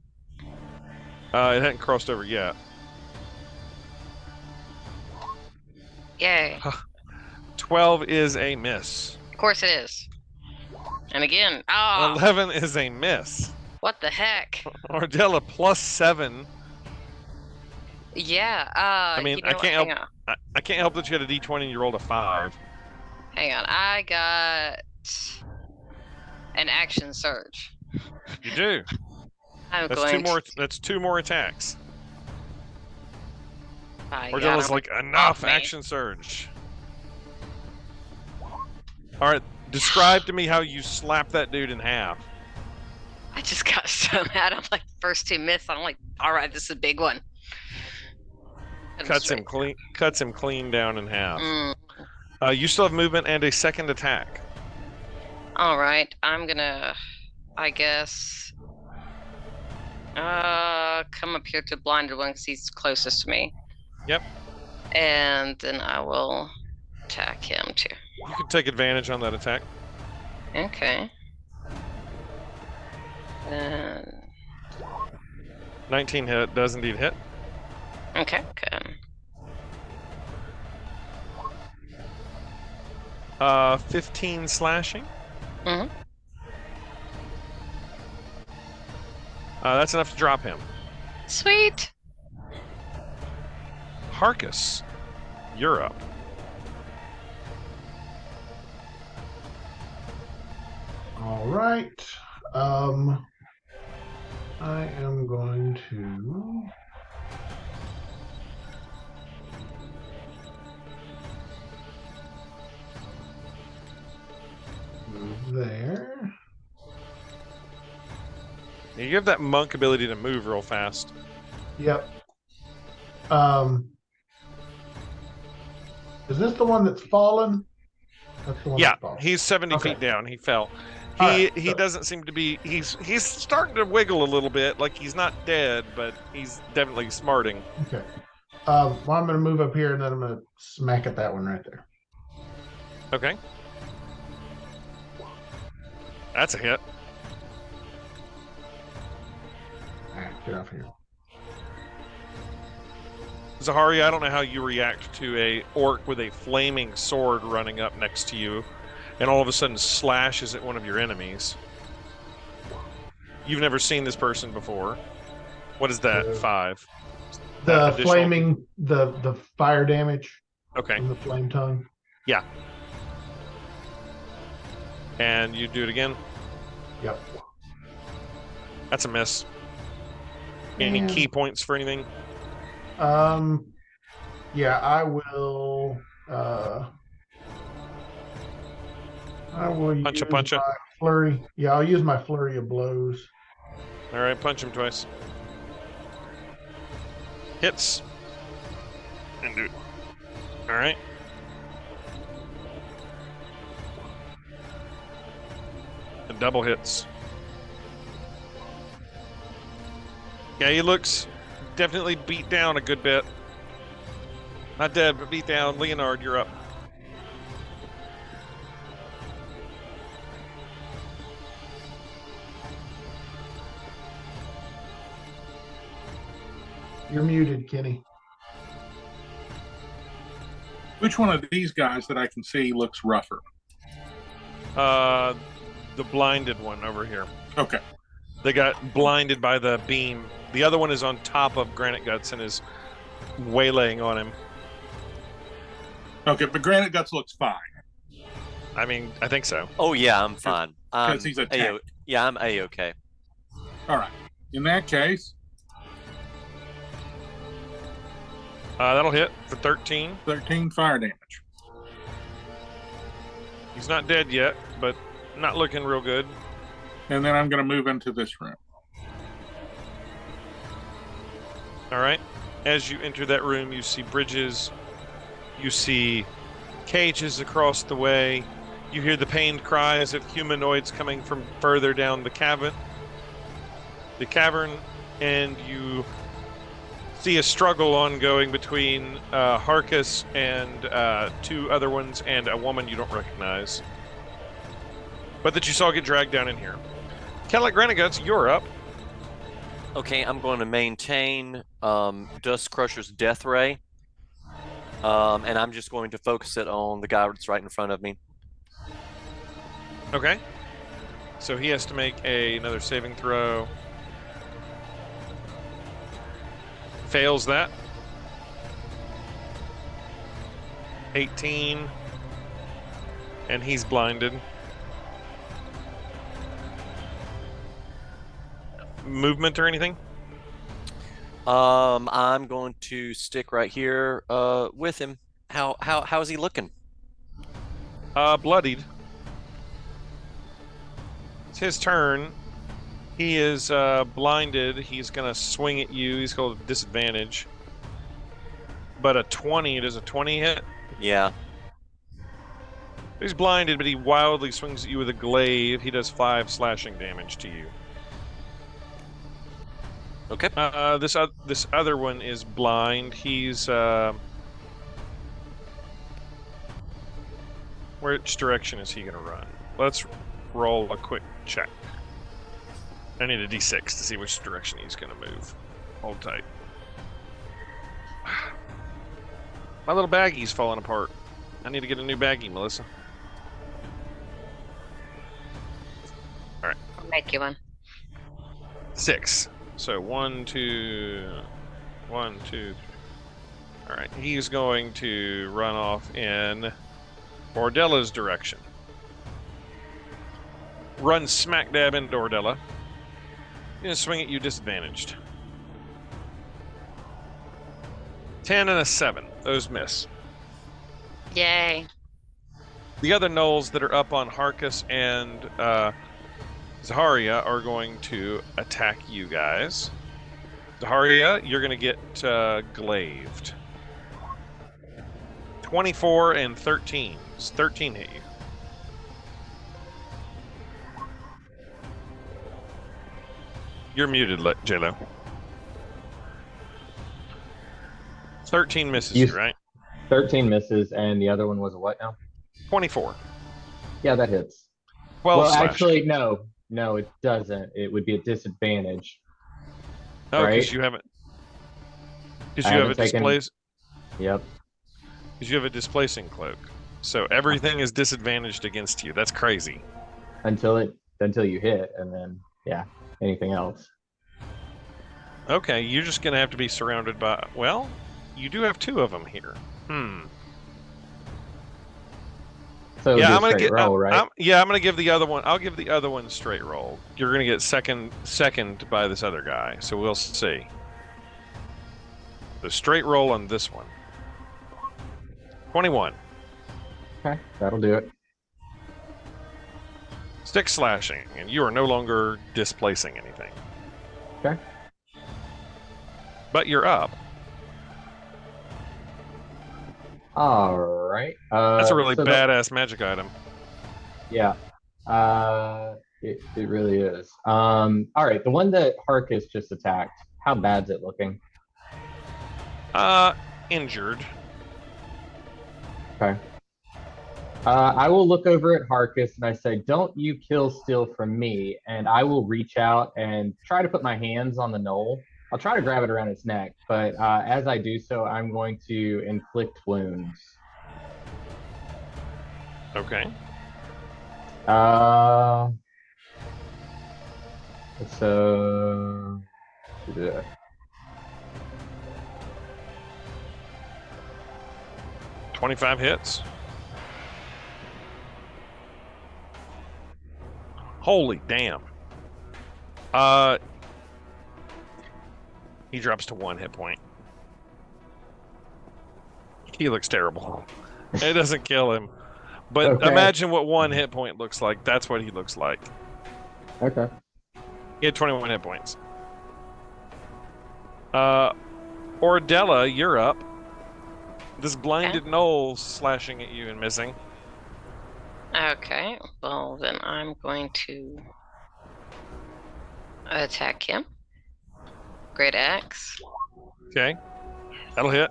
It hadn't crossed over yet. Yay. 12 is a miss. Of course it is. And again, oh, 11 is a miss. what the heck? Ordella +7. Yeah. I mean, you know I what? can't Hang help. on. I can't help that you had a D20 and you rolled a 5. Hang on. I got an action surge. You do. I'm That's going two more. to That's two more attacks. yeah, Ordella's don't like, off enough me. action surge. All right, describe to me how you slap that dude in half. I just got so mad. I'm like, first two miss. I'm like, all right, this is a big one. Hit Cuts him straight. clean. Cuts him clean down in half. Mm. You still have movement and a second attack. All right, I'm gonna, I guess, come up here to the blinded one because he's closest to me. Yep. And then I will attack him too. You can take advantage on that attack. Okay. And 19 hit does indeed hit. okay, good. 15 slashing. Mhm. That's enough to drop him. Sweet. Harkus, you're up. All right. I am going to move there. You have that monk ability to move real fast. Yep. Is this the one that's fallen? That's the one Yeah, that's fallen. he's 70 Okay. feet down. He fell. All He right, he so- doesn't seem to be. He's starting to wiggle a little bit. Like he's not dead, but he's definitely smarting. Okay. Well, I'm going to move up here and then I'm going to smack at that one right there. Okay. That's a hit. All right, get off here. Zahari, I don't know how you react to a orc with a flaming sword running up next to you, and all of a sudden slashes at one of your enemies. You've never seen this person before. What is that? 5. The That additional- flaming, the fire damage Okay. from the flame tongue. Yeah. And you do it again. Yep. That's a miss. Any And- key points for anything? Yeah, I will. I will Puncha, use puncha. my flurry. Yeah, I'll use my flurry of blows. All right, punch him twice. Hits. And do. All right. And double hits. Yeah, he looks definitely beat down a good bit. Not dead, but beat down. Leonard, you're up. You're muted, Kenny. Which one of these guys that I can see looks rougher? The blinded one over here. Okay. They got blinded by the beam. The other one is on top of Granite Guts and is waylaying on him. Okay, but Granite Guts looks fine. I mean, I think so. Oh yeah, I'm fine. Because he's a tank. Yeah, I'm a-okay. All right. In that case, That'll hit for 13. 13 fire damage. He's not dead yet, but not looking real good. And then I'm going to move into this room. All right. As you enter that room, you see bridges. You see cages across the way. You hear the pained cries of humanoids coming from further down the cavern. And you see a struggle ongoing between Harkus and 2 other ones and a woman you don't recognize, but that you saw get dragged down in here. Cadillac Granite Guts, you're up. Okay, I'm going to maintain Dust Crusher's Death Ray. And I'm just going to focus it on the guy that's right in front of me. Okay. So he has to make another saving throw. Fails that. 18. And he's blinded. movement or anything? I'm going to stick right here with him. How is he looking? Bloodied. It's his turn. He is blinded. He's going to swing at you. He's got a disadvantage. But a 20, does a 20 hit? Yeah. He's blinded, but he wildly swings at you with a glaive. He does 5 slashing damage to you. Okay. This other one is blind. He's which direction is he going to run? Let's roll a quick check. I need a d6 to see which direction he's going to move. Hold tight. My little baggie's falling apart. I need to get a new baggie, Melissa. All right. I'll make you one. 6. So 1, 2, 1, 2. All right. He's going to run off in Ordella's direction. Run smack dab into Ordella. He's going to swing at you disadvantaged. 10 and a 7. Those miss. Yay. The other gnolls that are up on Harkus and Zaharia are going to attack you guys. Zaharia, you're going to get glaved. 24 and 13. Does 13 hit you? You're muted, J-Lo. 13 misses you, right? 13 misses, and the other one was a what now? 24. Yeah, that hits. 12 well, slash. actually, no, it doesn't. It would be a disadvantage. Oh, because right? you haven't. Because you have a displace. Yep. Because you have a displacing cloak, so everything is disadvantaged against you. That's crazy. Until you hit, and then anything else. Okay, you're just gonna have to be surrounded by. Well, you do have 2 of them here. So yeah, I'm gonna get. roll, right? I'm gonna give the other one. I'll give the other one straight roll. You're gonna get second by this other guy. So we'll see. The straight roll on this one. 21. Okay, that'll do it. Stick slashing, and you are no longer displacing anything. Okay. But you're up. All right. That's a really so badass magic item. Yeah. It really is. All right. The one that Harkus just attacked, how bad's it looking? Injured. Okay. I will look over at Harkus and I say, "Don't you kill steal from me," and I will reach out and try to put my hands on the gnoll. I'll try to grab it around its neck, but as I do so, I'm going to inflict wounds. Okay. So... Yeah. $25 hits. Holy damn. He drops to 1 hit point. He looks terrible. It doesn't kill him. But Okay. imagine what 1 hit point looks like. That's what he looks like. Okay. He had 21 hit points. Ordella, you're up. This blinded gnoll slashing at you and missing. Okay, well then I'm going to attack him. Great axe. Okay. That'll hit.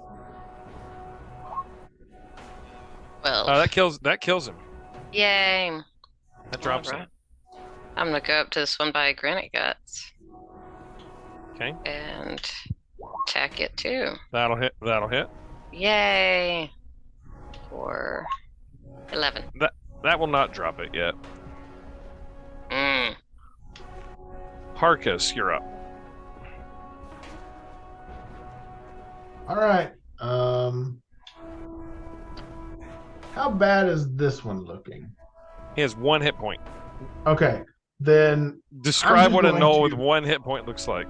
Well, That kills him. yay. That drops Alright. him. I'm gonna go up to this one by Granite Guts. Okay. And attack it too. That'll hit. Yay. For 11. That will not drop it yet. Mm. Harkus, you're up. All right. How bad is this one looking? He has 1 hit point. Okay. then Describe what a going null to- with 1 hit point looks like.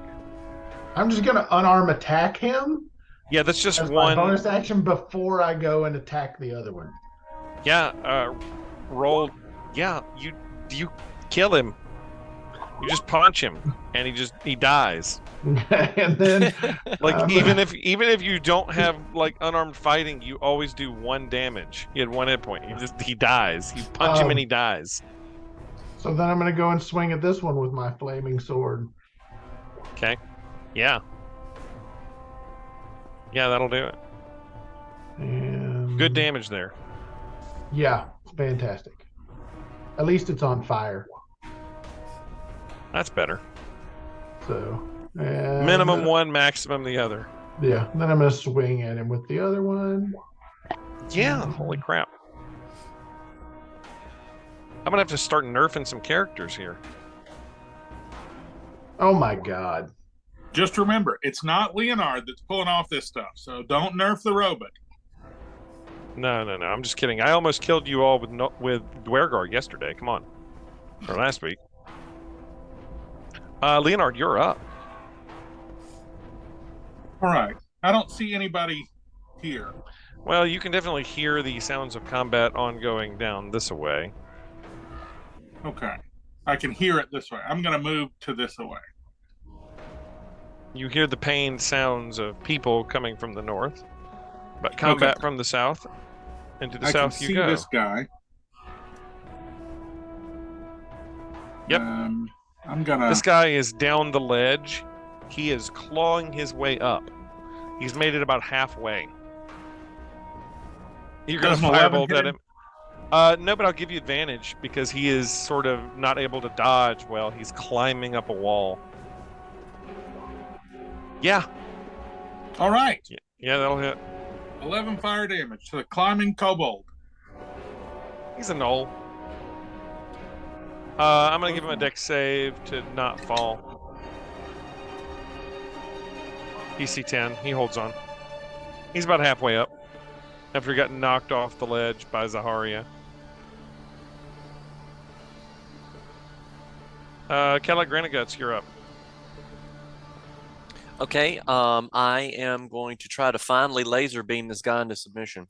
I'm just going to unarm attack him Yeah, that's just as my one. bonus action before I go and attack the other one. Yeah, roll. Yeah, you kill him. You just punch him, and he dies. And then Like even if you don't have like unarmed fighting, you always do 1 damage. He had 1 hit point. He dies. You punch him and he dies. So then I'm going to go and swing at this one with my flaming sword. Okay. Yeah. Yeah, that'll do it. And Good damage there. Yeah, fantastic. At least it's on fire. That's better. So and, Minimum 1, maximum the other. Yeah, then I'm going to swing at him with the other one. Yeah, holy crap. I'm gonna have to start nerfing some characters here. Oh my god. Just remember, it's not Leonard that's pulling off this stuff, so don't nerf the robot. No. I'm just kidding. I almost killed you all with Dwergar yesterday. Come on. Or last week. Leonard, you're up. All right. I don't see anybody here. Well, you can definitely hear the sounds of combat ongoing down this way. Okay. I can hear it this way. I'm going to move to this way. You hear the pained sounds of people coming from the north, but combat from the south. And to the south you go. I can see this guy. Yep. I'm gonna. This guy is down the ledge. He is clawing his way up. He's made it about halfway. You're going to Does an 11 firebolt hit at him? him. No, but I'll give you advantage because he is sort of not able to dodge well. He's climbing up a wall. Yeah. All right. Yeah, that'll hit. 11 fire damage to the climbing kobold. He's a null. I'm going to give him a dex save to not fall. DC 10. He holds on. He's about halfway up after he got knocked off the ledge by Zaharia. Kellogg Grenaguts, you're up. Okay, I am going to try to finally laser beam this guy into submission.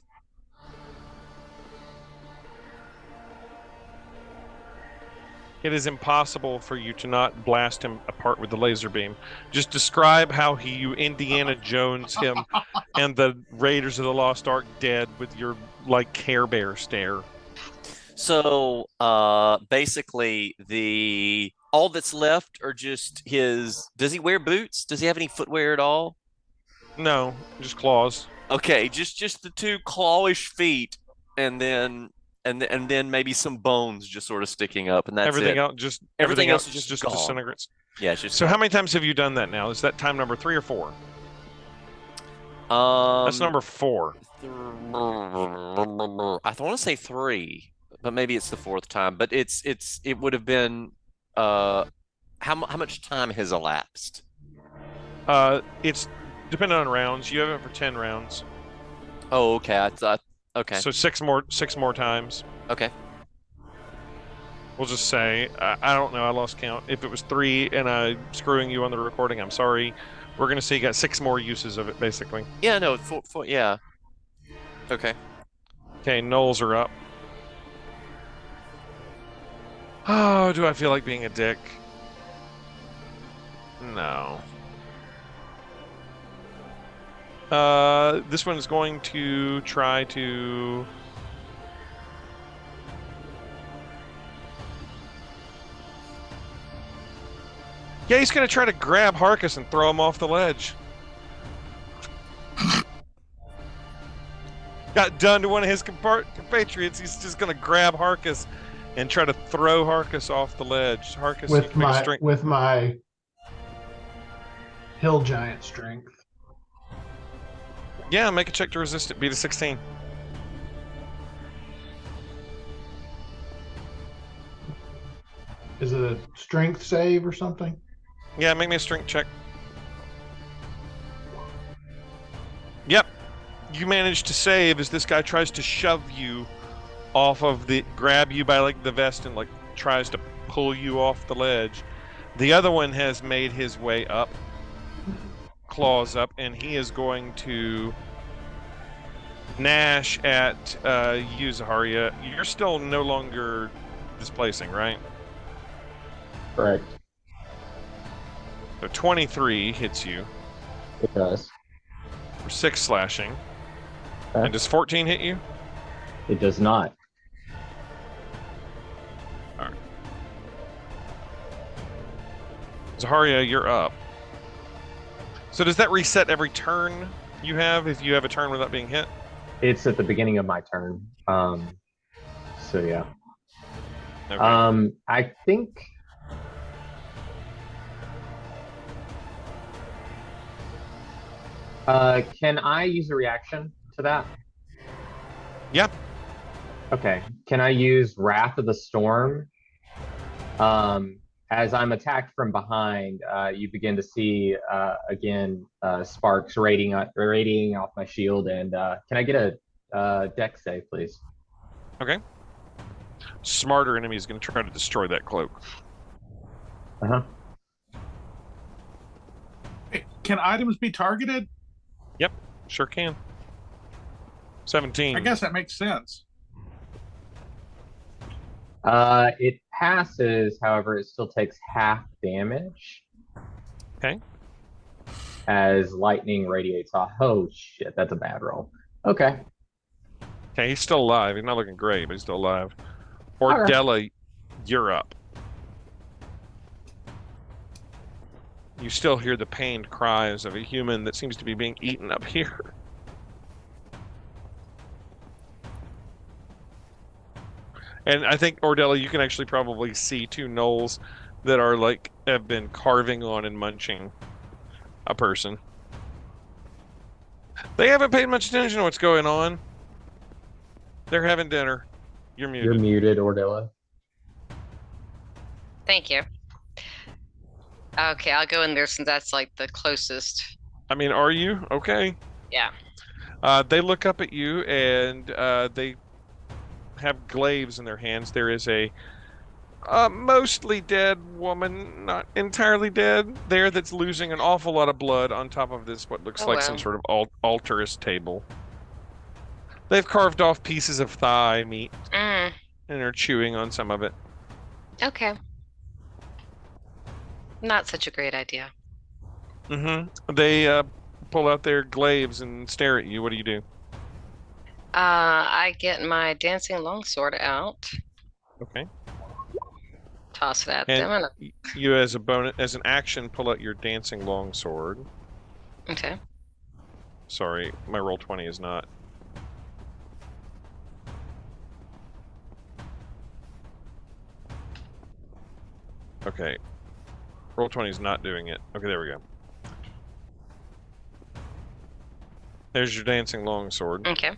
It is impossible for you to not blast him apart with the laser beam. Just describe how you Indiana Jones him and the Raiders of the Lost Ark dead with your like Care Bear stare. So basically, all that's left are just his. Does he wear boots? Does he have any footwear at all? No, just claws. Okay, just the 2 clawish feet, and then maybe some bones just sort of sticking up, and that's everything it. else Everything else is just gone. disintegrates. Yeah, it's just. So how many times have you done that now? Is that time number 3 or 4? That's number 4. I want to say 3, but maybe it's the 4th time. But it would have been. How much time has elapsed? It's depending on rounds. You have it for 10 rounds. Oh, okay. I thought. Okay. So 6 more times. Okay. We'll just say I don't know. I lost count. If it was 3 and I'm screwing you on the recording, I'm sorry. We're gonna say you got 6 more uses of it, basically. Yeah. No. Yeah. Okay. Okay. Knolls are up. Oh, do I feel like being a dick? No. This one's going to try to... Yeah, he's going to try to grab Harkus and throw him off the ledge. Got done to one of his compatriots. He's just going to grab Harkus and try to throw Harkus off the ledge. Harkus, you can make a strength. with my hill giant strength. Yeah, make a check to resist it. Beat a 16. Is it a strength save or something? Yeah, make me a strength check. Yep. You manage to save as this guy tries to shove you off of grab you by like the vest and like tries to pull you off the ledge. The other one has made his way up, claws up, and he is going to gnash at you, Zaharia. You're still no longer displacing, right? Correct. So 23 hits you It does. for 6 slashing. Okay. And does 14 hit you? It does not. All right. Zaharia, you're up. So does that reset every turn you have if you have a turn without being hit? It's at the beginning of my turn. So yeah. Okay. I think. Can I use a reaction to that? Yeah. Okay. Can I use Wrath of the Storm? As I'm attacked from behind, you begin to see again sparks radiating off my shield. And can I get a dex save, please? Okay. Smarter enemy is going to try to destroy that cloak. Uh-huh. Can items be targeted? Yep, sure can. 17. I guess that makes sense. It passes, however, it still takes half damage. Okay. As lightning radiates off. Oh shit, that's a bad roll. Okay. Okay, he's still alive. He's not looking great, but he's still alive. Alright. Ordella, you're up. You still hear the pained cries of a human that seems to be being eaten up here. And I think, Ordella, you can actually probably see 2 gnolls that are like, have been carving on and munching a person. They haven't paid much attention to what's going on. They're having dinner. You're muted. You're muted, Ordella. Thank you. Okay, I'll go in there since that's like the closest. I mean, are you? Okay. Yeah. They look up at you and they have glaives in their hands. There is a mostly dead woman, not entirely dead, there that's losing an awful lot of blood on top of this, what looks like some sort of altarist table. They've carved off pieces of thigh meat and are chewing on some of it. Okay. Not such a great idea. Mm-hmm. They pull out their glaives and stare at you. What do you do? I get my dancing longsword out. Okay. Toss it at And them. you, as a bonus, as an action, pull out your dancing longsword. Okay. Sorry, my roll 20 is not. Okay. Roll 20 is not doing it. Okay, there we go. There's your dancing longsword. Okay.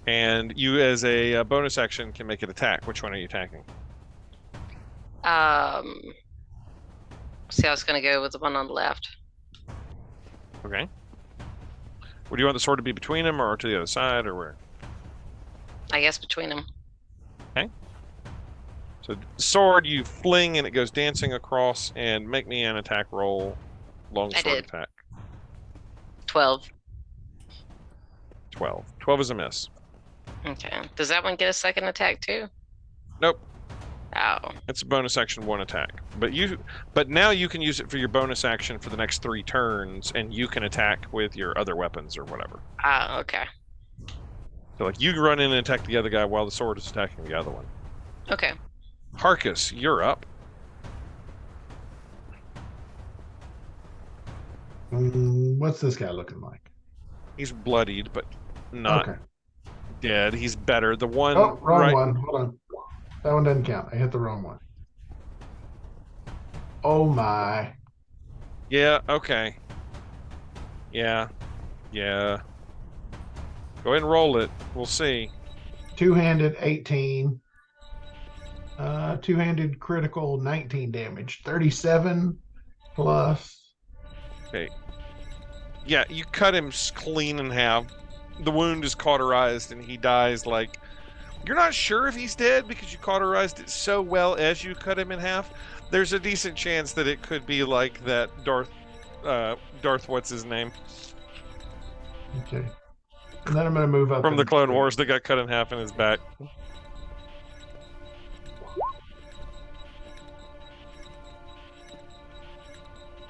And you, as a bonus action, can make it attack. Which one are you attacking? See, I was gonna go with the one on the left. Okay. Would you want the sword to be between them, or to the other side, or where? I guess between them. Okay. So sword you fling and it goes dancing across, and make me an attack roll. Longsword attack. 12. 12. 12 is a miss. Okay. Does that one get a second attack too? Nope. Oh. It's a bonus action 1 attack. But now you can use it for your bonus action for the next 3 turns, and you can attack with your other weapons or whatever. Oh, okay. So like you run in and attack the other guy while the sword is attacking the other one. Okay. Harkus, you're up. What's this guy looking like? He's bloodied, but not Okay. dead. He's better. The one. Oh, wrong one. Hold on. That one doesn't count. I hit the wrong one. Oh my. Yeah. Okay. Yeah. Yeah. Go ahead and roll it. We'll see. Two-handed 18. Two-handed critical 19 damage. 37 plus. Okay. Yeah, you cut him clean in half. The wound is cauterized, and he dies like You're not sure if he's dead because you cauterized it so well as you cut him in half. There's a decent chance that it could be like that Darth, what's his name? Okay. And then I'm going to move up. From the and- Clone Wars that got cut in half in his back.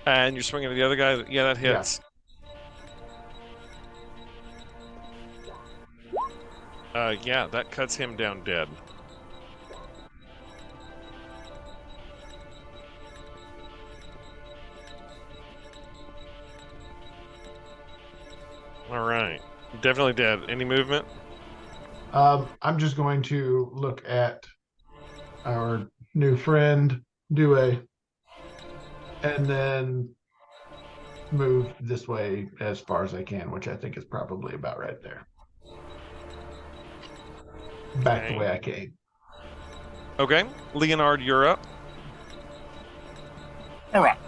And you're swinging at the other guy. Yeah, that hits. Yeah, that cuts him down dead. All right. Definitely dead. Any movement? I'm just going to look at our new friend, Due, and then move this way as far as I can, which I think is probably about right there. Back the way I came. Okay. Leonard, you're up. All right.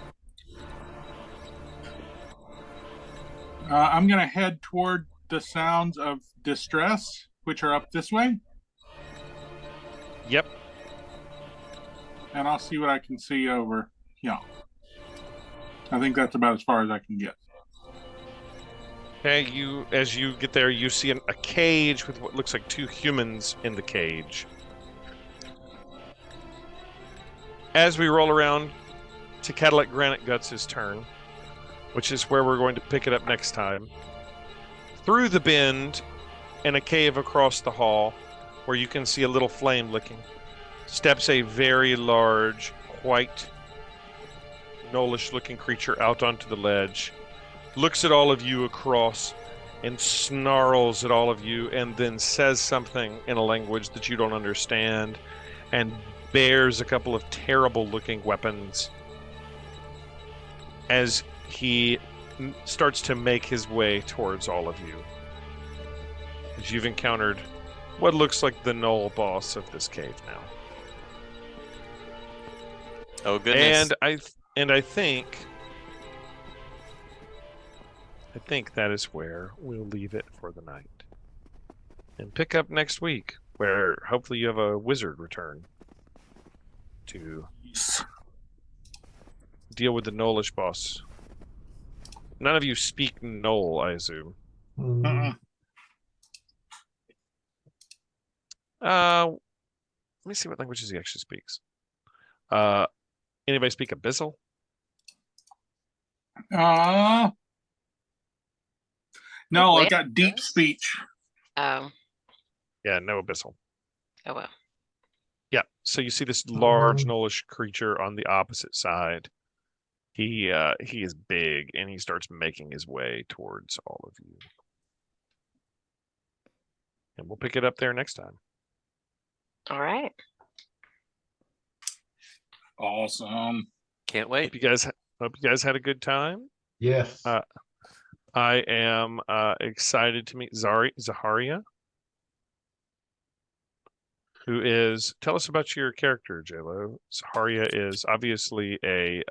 I'm going to head toward the sounds of distress, which are up this way, Yep. and I'll see what I can see over. Yeah. I think that's about as far as I can get. Okay, as you get there, you see a cage with what looks like two humans in the cage. As we roll around to Cadillac Granite Guts' turn, which is where we're going to pick it up next time. Through the bend and a cave across the hall, where you can see a little flame licking, steps a very large, white, gnollish-looking creature out onto the ledge, looks at all of you across, and snarls at all of you, and then says something in a language that you don't understand, and bears a couple of terrible-looking weapons as he starts to make his way towards all of you. As you've encountered what looks like the Gnoll boss of this cave now. Oh goodness. And I think that is where we'll leave it for the night. And pick up next week, where hopefully you have a wizard return to deal with the Gnollish boss. None of you speak Gnoll, I assume. Let me see what languages he actually speaks. Anybody speak Abyssal? No, Wait. I got deep speech. Oh, Yeah, no Abyssal. oh well. Yeah, so you see this large Gnollish creature on the opposite side. He is big, and he starts making his way towards all of you. And we'll pick it up there next time. All right. Awesome. Can't wait. Hope you guys had a good time. Yes. I am excited to meet Zaharia, who is. Tell us about your character, JLo. Zaharia is obviously a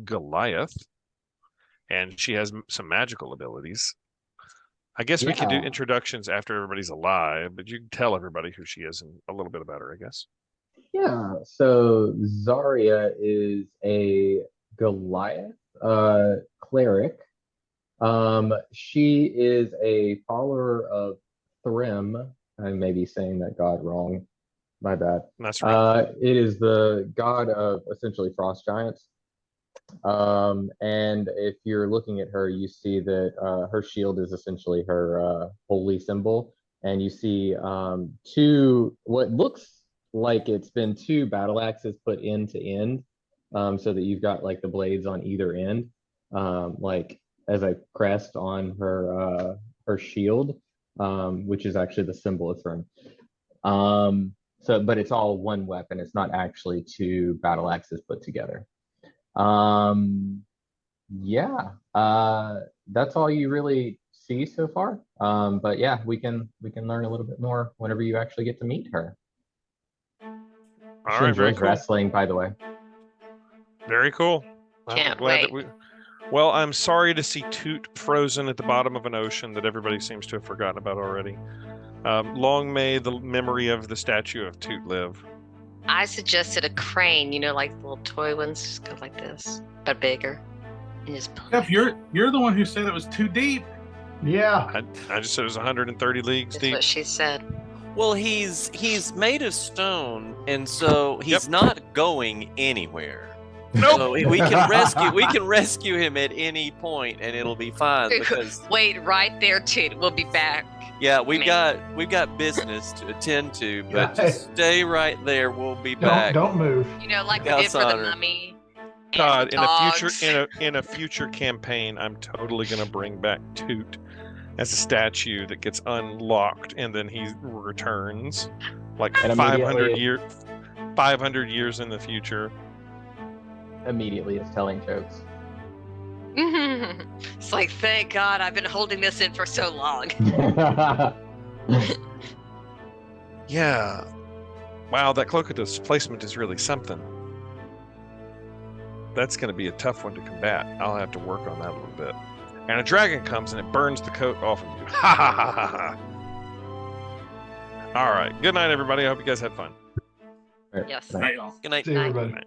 Goliath, and she has some magical abilities. I guess we can do Yeah. introductions after everybody's alive, but you can tell everybody who she is and a little bit about her, I guess. Yeah, so Zarya is a Goliath cleric. She is a follower of Thrym. I may be saying that god wrong. My bad. That's right. It is the god of essentially frost giants. And if you're looking at her, you see that her shield is essentially her holy symbol. And you see what looks like it's been two battle axes put end to end, so that you've got like the blades on either end, like as a crest on her shield, which is actually the symbol of Thrym. But it's all one weapon. It's not actually two battle axes put together. That's all you really see so far. But yeah, we can learn a little bit more whenever you actually get to meet her. All She right, very enjoys cool. wrestling, by the way. Very cool. I'm Can't glad wait. Well, I'm sorry to see Toot frozen at the bottom of an ocean that everybody seems to have forgotten about already. Long may the memory of the statue of Toot live. I suggested a crane, like the little toy ones, just go like this, but bigger. And just Jeff, you're the one who said it was too deep. Yeah. I just said it was 130 leagues That's deep. what she said. Well, he's made of stone, and so he's not going anywhere. Nope. So we can rescue him at any point, and it'll be fine. Because Wait right there, Toot. We'll be back. yeah, we've got business to attend to, but just stay right there. We'll be back. Don't move. Like we House did for the honor. mummy. and God, dogs. in a future campaign, I'm totally gonna bring back Toot as a statue that gets unlocked, and then he returns like And 500 years in the future. Immediately is telling jokes. It's like, thank God I've been holding this in for so long. Yeah. Wow, that cloak of displacement is really something. That's going to be a tough one to combat. I'll have to work on that a little bit. And a dragon comes and it burns the coat off of you. Ha ha ha ha ha. All right. Good night, everybody. I hope you guys had fun. Right. Yes. Right. Right, y'all. Good night. See you, everybody. Night.